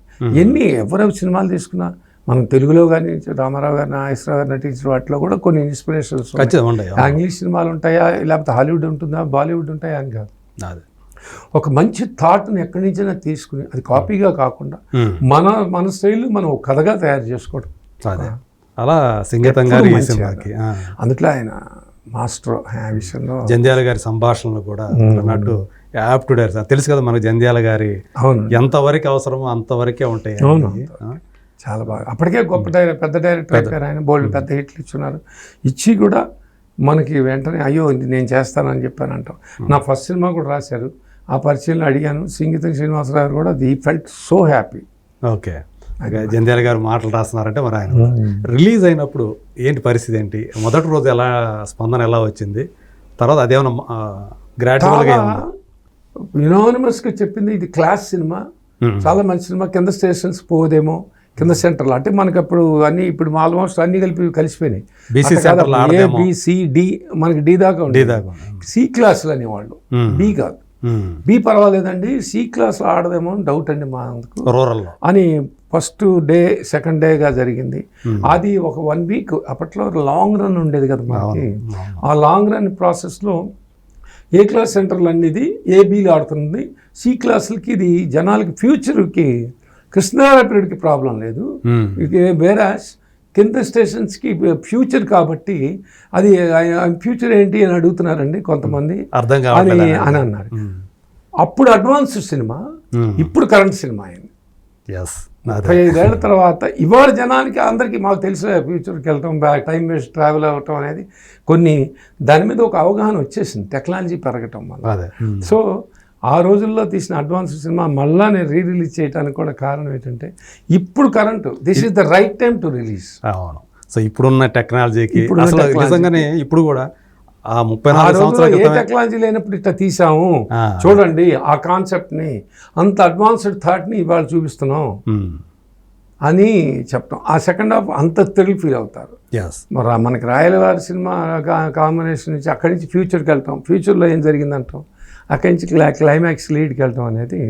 ఎవరెవరు సినిమాలు తీసుకున్నా, మనం తెలుగులో కానీ రామారావు గారు, నాగేశ్వరరావు గారు నటించిన వాటిలో కూడా కొన్ని ఇన్స్పిరేషన్స్ ఆ ఇంగ్లీష్ సినిమాలు ఉంటాయా, లేకపోతే హాలీవుడ్ ఉంటుందా, బాలీవుడ్ ఉంటాయా అని కాదు. ఒక మంచి థాట్ని ఎక్కడి నుంచైనా తీసుకుని అది కాపీగా కాకుండా మన స్టైల్ మనం ఒక కథగా తయారు చేసుకోవడం. అలా సంగీతం గారి సినిమాకి అందుట్లో ఆయన మాస్టర్ ఆ విషయంలో. జంధ్యాల గారి సంభాషణలు కూడా అన్నట్టు యాప్ టు డైర్ తెలుసు కదా మనకు, జంధ్యాల గారి ఎంతవరకు అవసరమో అంతవరకే ఉంటాయి. చాలా బాగా అప్పటికే గొప్ప పెద్ద డైరెక్టర్ అయిపోయారు ఆయన, బోల్డ్ పెద్ద హిట్లు ఇచ్చున్నారు. ఇచ్చి కూడా మనకి వెంటనే అయ్యో నేను చేస్తానని చెప్పాను అంటాం. నా ఫస్ట్ సినిమా కూడా రాశారు, ఆ పరిచయంలో అడిగాను. సంగీతం శ్రీనివాసరావు గారు కూడా the felt so happy. Okay. Jandhyala గారు మాటలు రాస్తున్నారంటే మరి ఆయన రిలీజ్ అయినప్పుడు ఏంటి పరిస్థితి, ఏంటి మొదటి రోజు ఎలా స్పందన ఎలా వచ్చింది, తర్వాత అదేమన్నా గ్రాడ్యువల్గా యునానిమస్గా చెప్పింది ఇది క్లాస్ సినిమా, చాలా మంచి సినిమా, కింద స్టేషన్స్ పోదేమో, కింద సెంటర్లో అంటే మనకి అప్పుడు అన్ని ఇప్పుడు ఆల్మోస్ట్ అన్ని కలిసిపోయినాయి. ఏబిసిడి మనకి డి దాకా ఉండేది, సి క్లాసులు అనేవాళ్ళు, బి కాదు. బి పర్వాలేదండి, సి క్లాస్లో ఆడదేమో అని డౌట్ అండి మా అందుకు రూరల్లో అని. ఫస్ట్ డే సెకండ్ డేగా జరిగింది అది. ఒక 1 week అప్పట్లో లాంగ్ రన్ ఉండేది కదా మనకి. ఆ లాంగ్ రన్ ప్రాసెస్లో ఏ క్లాస్ సెంటర్లు అన్నిది ఏబీలు ఆడుతుంది, సి క్లాసులకి ఇది జనాలకి ఫ్యూచర్కి కృష్ణారాయణకి ప్రాబ్లం లేదు. వేరాస్ కింద స్టేషన్స్కి ఫ్యూచర్ కాబట్టి అది ఫ్యూచర్ ఏంటి అని అడుగుతున్నారండి కొంతమంది అని అన్నారు. అప్పుడు అడ్వాన్స్ సినిమా, ఇప్పుడు కరెంట్ సినిమా అయింది. 35 ఏళ్ల తర్వాత ఇవాళ జనానికి అందరికీ మాకు తెలుసు ఫ్యూచర్కి వెళ్ళటం, టైం వేస్ట్, ట్రావెల్ అవ్వటం అనేది కొన్ని దాని మీద ఒక అవగాహన వచ్చేసింది టెక్నాలజీ పెరగటం వల్ల. సో ఆ రోజుల్లో తీసిన అడ్వాన్స్ సినిమా మళ్ళా నేను రిలీజ్ చేయడానికి కూడా కారణం ఏంటంటే ఇప్పుడు current this is the right time to release. అవును. సో ఇప్పుడున్న టెక్నాలజీకి అసలు నిజంగానే ఇప్పుడు కూడా ఆ 34 సంవత్సరాల ఏ క్రితమే టెక్నాలజీ లేనప్పుడు ఇట్లా తీసాము చూడండి, ఆ కాన్సెప్ట్ని అంత అడ్వాన్స్డ్ థాట్ని ఇవాళ చూపిస్తున్నాం అని చెప్తాం. ఆ సెకండ్ హాఫ్ అంత థ్రిల్ ఫీల్ అవుతారు. మరి మనకి రాయల వారి సినిమా కాంబినేషన్ నుంచి అక్కడి నుంచి ఫ్యూచర్కి వెళ్తాం, ఫ్యూచర్లో ఏం జరిగిందంటాం, అక్కడి నుంచి క్లైమాక్స్ లీడ్కి వెళ్తాం అనేది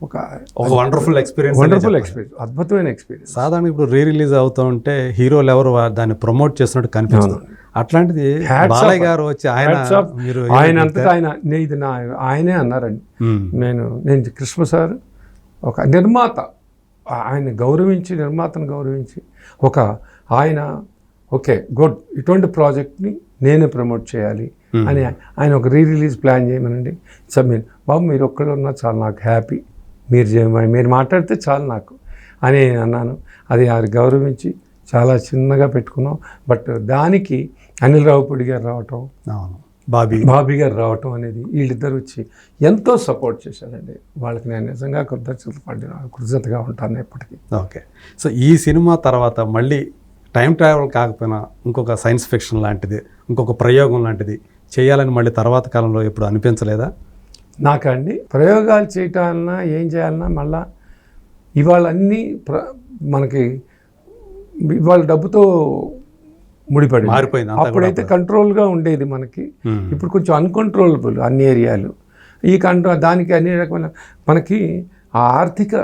ఒక వండర్ఫుల్ ఎక్స్పీరియన్స్. అద్భుతమైన ఎక్స్పీరియన్స్. సాధారణ ఇప్పుడు రిలీజ్ అవుతూ ఉంటే హీరోలు ఎవరు దాన్ని ప్రమోట్ చేస్తున్నట్టు కనిపిస్తుంది. అట్లాంటిది బాలయ్య గారు వచ్చి ఆయన అంతటా ఆయనే అన్నారండి. నేను కృష్ణ సార్ ఒక నిర్మాత, ఆయన గౌరవించి, నిర్మాతను గౌరవించి ఆయన ఓకే గుడ్, ఇటువంటి ప్రాజెక్ట్ని నేనే ప్రమోట్ చేయాలి అని ఆయన ఒక రిలీజ్ ప్లాన్ చేయమనండి. సమీర్ బాబు మీరు ఒక్కళ్ళు ఉన్నా చాలా నాకు హ్యాపీ, మీరు మాట్లాడితే చాలు నాకు అని అన్నాను. అది ఆయన గౌరవించి చాలా చిన్నగా పెట్టుకున్నాం. బట్ దానికి అనిల్ రావుపూడి గారు రావటం, బాబీ గారు రావటం అనేది వీళ్ళిద్దరు వచ్చి ఎంతో సపోర్ట్ చేశారండి. వాళ్ళకి నేను నిజంగా కృతజ్ఞతగా ఉంటాను ఎప్పటికీ. ఓకే. సో ఈ సినిమా తర్వాత మళ్ళీ టైం ట్రావెల్ కాకపోయినా ఇంకొక సైన్స్ ఫిక్షన్ లాంటిది, ఇంకొక ప్రయోగం లాంటిది చేయాలని మళ్ళీ తర్వాత కాలంలో ఎప్పుడు అనిపించలేదా? నాకండి ప్రయోగాలు చేయటాలన్నా ఏం చేయాలన్నా మళ్ళా ఇవాళ అన్నీ మనకి ఇవాళ డబ్బుతో ముడిపడి మారిపోయింది. అప్పుడైతే కంట్రోల్గా ఉండేది మనకి, ఇప్పుడు కొంచెం అన్కంట్రోలబుల్ అన్ని ఏరియాలు. ఈ దానికి అన్ని రకమైన మనకి ఆ ఆర్థిక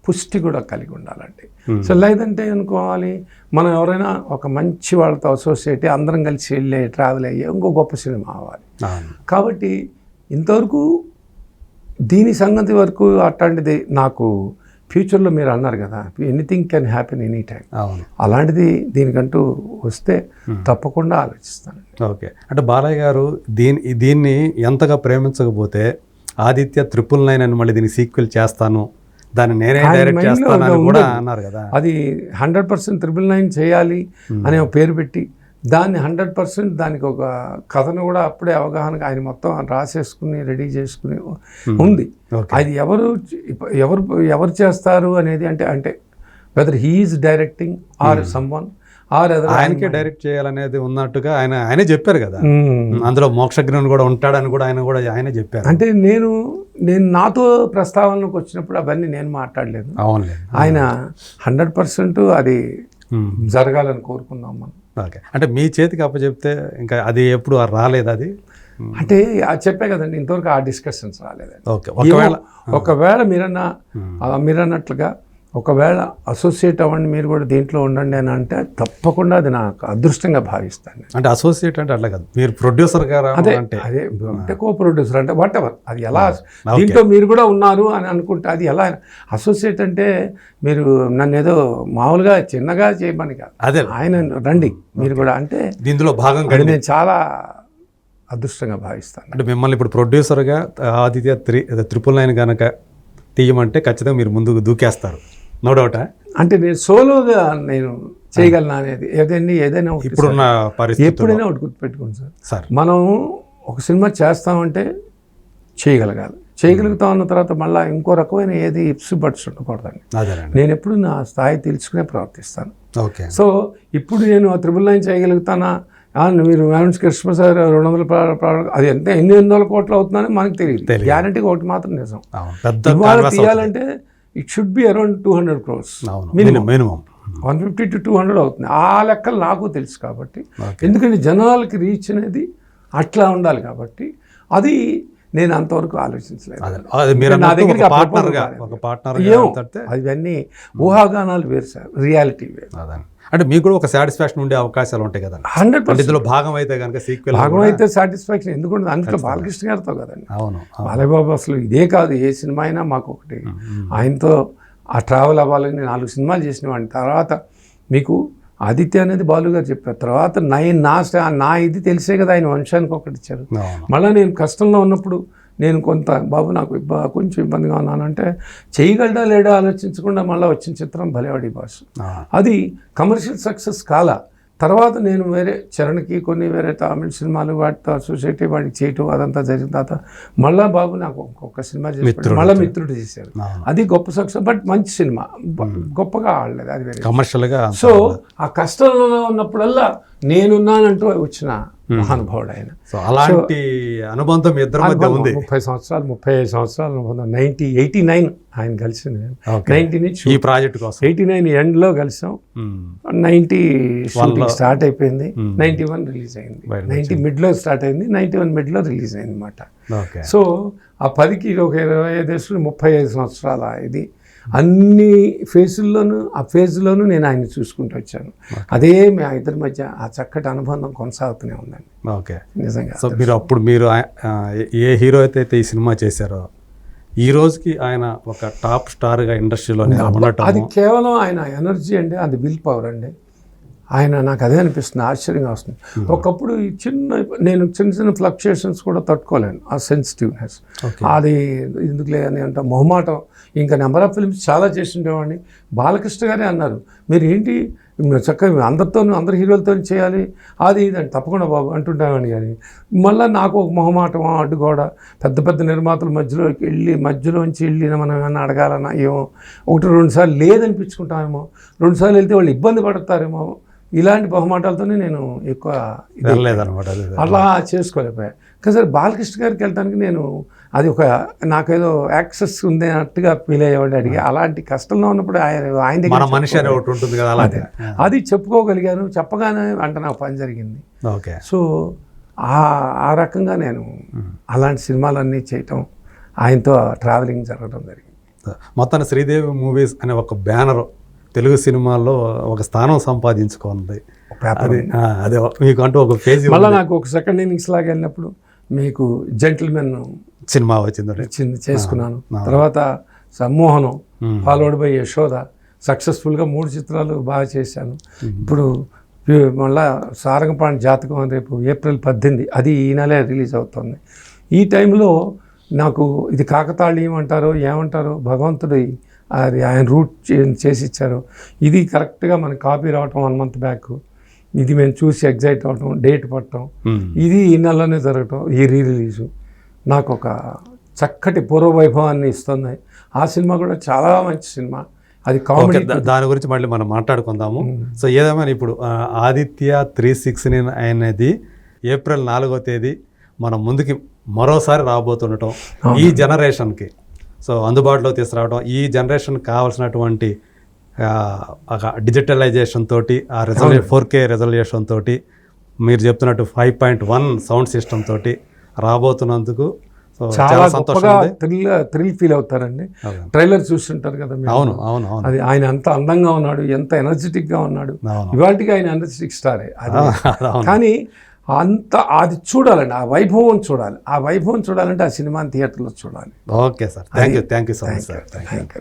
పుష్టి కూడా కలిగి ఉండాలండి. సో లేదంటే అనుకోవాలి, మనం ఎవరైనా ఒక మంచి వాళ్ళతో అసోసియేట్ అందరం కలిసి వెళ్ళే ట్రావెల్ అయ్యే ఇంకో గొప్ప సినిమా అవ్వాలి. కాబట్టి ఇంతవరకు దీని సంగతి వరకు అట్లాంటిది నాకు ఫ్యూచర్లో మీరు అన్నారు కదా, anything can happen any time. అలాంటిది దీనికంటూ వస్తే తప్పకుండా ఆలోచిస్తాను. ఓకే. అంటే బాలయ్య గారు దీన్ని ఎంతగా ప్రేమించకపోతే ఆదిత్య 999 అని మళ్ళీ దీనికి సీక్వెల్ చేస్తాను, దాన్ని నేనే డైరెక్ట్ చేస్తాను అని కూడా అన్నారు కదా. అది 100% 999 చేయాలి అనే ఒక పేరు పెట్టి దాన్ని 100% దానికి ఒక కథను కూడా అప్పుడే అవగాహనగా ఆయన మొత్తం రాసేసుకుని రెడీ చేసుకుని ఉంది. అది ఎవరు చేస్తారు అనేది అంటే whether he's directing or someone or ఆయనకే డైరెక్ట్ చేయాలనేది ఉన్నట్టుగా ఆయనే చెప్పారు కదా. అందులో మోక్షజ్ఞుని కూడా ఉంటాడని కూడా ఆయనే చెప్పారు. అంటే నేను నాతో ప్రస్తావనలోకి వచ్చినప్పుడు అవన్నీ నేను మాట్లాడలేదు. అవునులే. ఆయన 100% అది జరగాలని కోరుకుందాం మనం. ఓకే. అంటే మీ చేతికి అప్పచెప్తే ఇంకా అది ఎప్పుడు రాలేదు అది అంటే చెప్పే కదండి, ఇంతవరకు ఆ డిస్కషన్స్ రాలేదండి. ఓకే. ఒకవేళ మీరన్నట్లుగా ఒకవేళ అసోసియేట్ అవ్వండి, మీరు కూడా దీంట్లో ఉండండి అని అంటే తప్పకుండా అది నాకు అదృష్టంగా భావిస్తాను. అంటే అసోసియేట్ అంటే అట్లా కాదు, మీరు ప్రొడ్యూసర్ గారు అంటే కో ప్రొడ్యూసర్ అంటే వాట్ ఎవర్, అది ఎలా దీంట్లో మీరు కూడా ఉన్నారు అని అనుకుంటే అది ఎలా. అసోసియేట్ అంటే మీరు నన్ను ఏదో మామూలుగా చిన్నగా చేయమని కాదు, అదే ఆయన రండి మీరు కూడా అంటే దీంట్లో భాగంగా నేను చాలా అదృష్టంగా భావిస్తాను. అంటే మిమ్మల్ని ఇప్పుడు ప్రొడ్యూసర్గా ఆదిత్య 999 కనుక తీయమంటే ఖచ్చితంగా మీరు ముందుకు దూకేస్తారు, నో డౌటా? అంటే నేను సోలోగా నేను చేయగలను అనేది ఏదైనా ఇప్పుడున్న పరిస్థితి ఎప్పుడైనా ఒకటి గుర్తుపెట్టుకోండి సార్, మనం ఒక సినిమా చేస్తామంటే చేయగలుగుతాం అన్న తర్వాత మళ్ళీ ఇంకో రకమైన ఏది ఇప్స్ బట్స్ ఉండకూడదండి. నేను ఎప్పుడు నా స్థాయి తెలుసుకునే ప్రవర్తిస్తాను. ఓకే. సో ఇప్పుడు నేను 999 చేయగలుగుతానా, మీరు కృష్ణ సార్ 200 అది ఎంత ఎన్ని 100 కోట్లు అవుతుందని మనకు తెలియదు. గ్యారంటీగా ఒకటి మాత్రం నిజం, ఇవాళ తీయాలంటే it should be around 200 crores minimum, 150 to 200 అవుతుంది. ఆ లెక్కలు నాకు తెలుసు కాబట్టి, ఎందుకంటే జనాలకి రీచ్ అనేది అట్లా ఉండాలి కాబట్టి అది నేను అంతవరకు ఆలోచించలేదు. నా దగ్గరికి అవన్నీ ఊహాగానాలు వేరు సార్, రియాలిటీ వేరు. అంటే మీకు కూడా ఒక సాటిస్ఫాక్షన్ ఉండే అవకాశాలు ఉంటాయి కదా. 100% ఇందులో భాగం అయితే కనుక సీక్వెల్ భాగం అయితే సాటిస్ఫాక్షన్ ఎందుకంటే అందులో బాలకృష్ణ గారితో కదండి. అవును. బాలయ్యబాబు అసలు ఇదే కాదు, ఏ సినిమా అయినా మాకు ఒకటి ఆయనతో ఆ ట్రావెల్ అవ్వాలని 4 సినిమాలు చేసిన వాడిని. తర్వాత మీకు ఆదిత్య అనేది బాలు గారు చెప్పారు. తర్వాత నా ఇది తెలిసే కదా ఆయన వంశానికి ఒకటి ఇచ్చారు. మళ్ళీ నేను కష్టంలో ఉన్నప్పుడు నేను బాబు నాకు కొంచెం ఇబ్బందిగా ఉన్నానంటే చేయగలడా లేడా ఆలోచించకుండా మళ్ళీ వచ్చిన చిత్రం భలేవాడి బాస్. అది కమర్షియల్ సక్సెస్ కాల, తర్వాత నేను వేరే చరణ్కి కొన్ని వేరే తమిళ సినిమాలు వాటితో అసోసియేట్ వాడికి చేయటం అదంతా జరిగిన తర్వాత మళ్ళా బాబు నాకు ఒక్కొక్క సినిమా చేసి మళ్ళీ మిత్రుడు చేశారు. అది గొప్ప సక్సెస్, బట్ మంచి సినిమా, గొప్పగా ఆడలేదు, అది వేరే కమర్షియల్గా. సో ఆ కష్టంలో ఉన్నప్పుడల్లా నేనున్నానంటూ వచ్చిన మహానుభావుడు ఆయన. సో అలాంటి అనుబంధం ఇద్దరి మధ్య ఉంది. 35 సంవత్సరాలు అనుబంధం. 89 ఆయన కలిసింది. 90 నుంచి ఈ ప్రాజెక్ట్ కోసం 89 ఎండ్లో కలిసాం. 90 షూటింగ్ స్టార్ట్ అయిపోయింది, 91 రిలీజ్ అయింది. 90 మిడ్లో స్టార్ట్ అయింది, 91 మిడ్లో రిలీజ్ అయింది అనమాట. సో ఆ 10కి ఒక 25 35 సంవత్సరాల ఇది అన్ని ఫేజుల్లోనూ ఆ ఫేజ్లోనూ నేను ఆయన్ని చూసుకుంటూ వచ్చాను. అదే మా ఇద్దరి మధ్య ఆ చక్కటి అనుబంధం కొనసాగుతూనే ఉందండి. ఓకే, నిజంగా. సో మీరు ఏ హీరో అయితే ఈ సినిమా చేశారో ఈ రోజుకి ఆయన ఒక టాప్ స్టార్గా ఇండస్ట్రీలో ఉండటం, అది కేవలం ఆయన ఎనర్జీ అండి, అది విల్ పవర్ అండి. ఆయన నాకు అదే అనిపిస్తుంది, ఆశ్చర్యంగా వస్తుంది. ఒకప్పుడు ఈ నేను చిన్న ఫ్లక్చుయేషన్స్ కూడా తట్టుకోలేను, ఆ సెన్సిటివ్నెస్. అది ఎందుకులే అని అంటే మొహమాటం. ఇంకా నెంబర్ ఆఫ్ ఫిల్మ్స్ చాలా చేసి ఉండేవాడిని. బాలకృష్ణ గారే అన్నారు, మీరు ఏంటి చక్కగా అందరి హీరోలతో చేయాలి, అది ఇదండి, తప్పకుండా బాబు అంటుండేవాడిని. కానీ మళ్ళీ నాకు ఒక మొహమాటం, అడ్డుగోడ, పెద్ద నిర్మాతల మధ్యలోంచి వెళ్ళి మనం ఏమన్నా అడగాలన్నా ఏమో, 1-2 సార్లు లేదనిపించుకుంటామేమో, 2 సార్లు వెళ్తే వాళ్ళు ఇబ్బంది పడతారేమో, ఇలాంటి బహుమాటాలతోనే నేను ఎక్కువ అలా చేసుకోలేకపోయా. కానీ సరే బాలకృష్ణ గారికి వెళ్ళడానికి నేను అది నాకేదో యాక్సెస్ ఉంది అన్నట్టుగా ఫీల్ అయ్యేవాడిని. అడిగి అలాంటి కష్టంలో ఉన్నప్పుడు ఆయన దగ్గర మనిషి అని ఒకటి ఉంటుంది కదా, అది చెప్పుకోగలిగాను. చెప్పగానే అంటే నాకు పని జరిగింది. సో ఆ రకంగా నేను అలాంటి సినిమాలన్నీ చేయటం, ఆయనతో ట్రావెలింగ్ జరగడం జరిగింది. మొత్తాన్ని శ్రీదేవి మూవీస్ అనే ఒక బ్యానర్ తెలుగు సినిమాల్లో ఒక స్థానం సంపాదించుకుంది. అదే మీకు అంటూ ఒక పేజీ. మళ్ళీ నాకు ఒక సెకండ్ ఇన్నింగ్స్ లాగా వెళ్ళినప్పుడు మీకు జెంటిల్మెన్ సినిమా వచ్చింది, చేసుకున్నాను. తర్వాత సమ్మోహనం, ఫాలోడ్ బై యశోద, సక్సెస్ఫుల్గా 3 చిత్రాలు బాగా చేశాను. ఇప్పుడు మళ్ళా సారంగపాణి జాతకం అని రేపు April 18 అది ఈ నెలే రిలీజ్ అవుతుంది. ఈ టైంలో నాకు ఇది కాకతాళీయం అంటారో ఏమంటారో, భగవంతుడి అది ఆయన రూట్ చేసి ఇచ్చారు. ఇది కరెక్ట్గా మనకి కాపీ రావటం 1 month బ్యాక్, ఇది మేము చూసి ఎగ్జైట్ అవటం, డేట్ పట్టడం, ఇది ఈ నెలలోనే జరగటం, ఈ రిలీజు నాకు ఒక చక్కటి పూర్వవైభవాన్ని ఇస్తుంది. ఆ సినిమా కూడా చాలా మంచి సినిమా, అది కామెడీ. దాని గురించి మళ్ళీ మనం మాట్లాడుకుందాము. సో ఏదేమైనా ఇప్పుడు ఆదిత్య 369 అనేది April 4వ తేదీ మన ముందుకి మరోసారి రాబోతుండటం, ఈ జనరేషన్కి సో అందుబాటులో తీసుకురావడం, ఈ జనరేషన్ కావాల్సినటువంటి డిజిటలైజేషన్ తోటి, ఆ 4K రెజల్యూషన్ తోటి, మీరు చెప్తున్నట్టు 5.1 సౌండ్ సిస్టమ్ తోటి రాబోతున్నందుకు చాలా సంతోషంగా థ్రిల్ ఫీల్ అవుతారండి. ట్రైలర్ చూస్తుంటారు కదా. అవును, అది ఆయన అంత అందంగా ఉన్నాడు, ఎంత ఎనర్జెటిక్ గా ఉన్నాడు. ఇవాళకి ఆయన ఎనర్జెటిక్ స్టారే. కానీ అది చూడాలండి, ఆ వైభవం చూడాలి. ఆ వైభవం చూడాలంటే ఆ సినిమాని థియేటర్లో చూడాలి. Okay sir, thank you so much sir.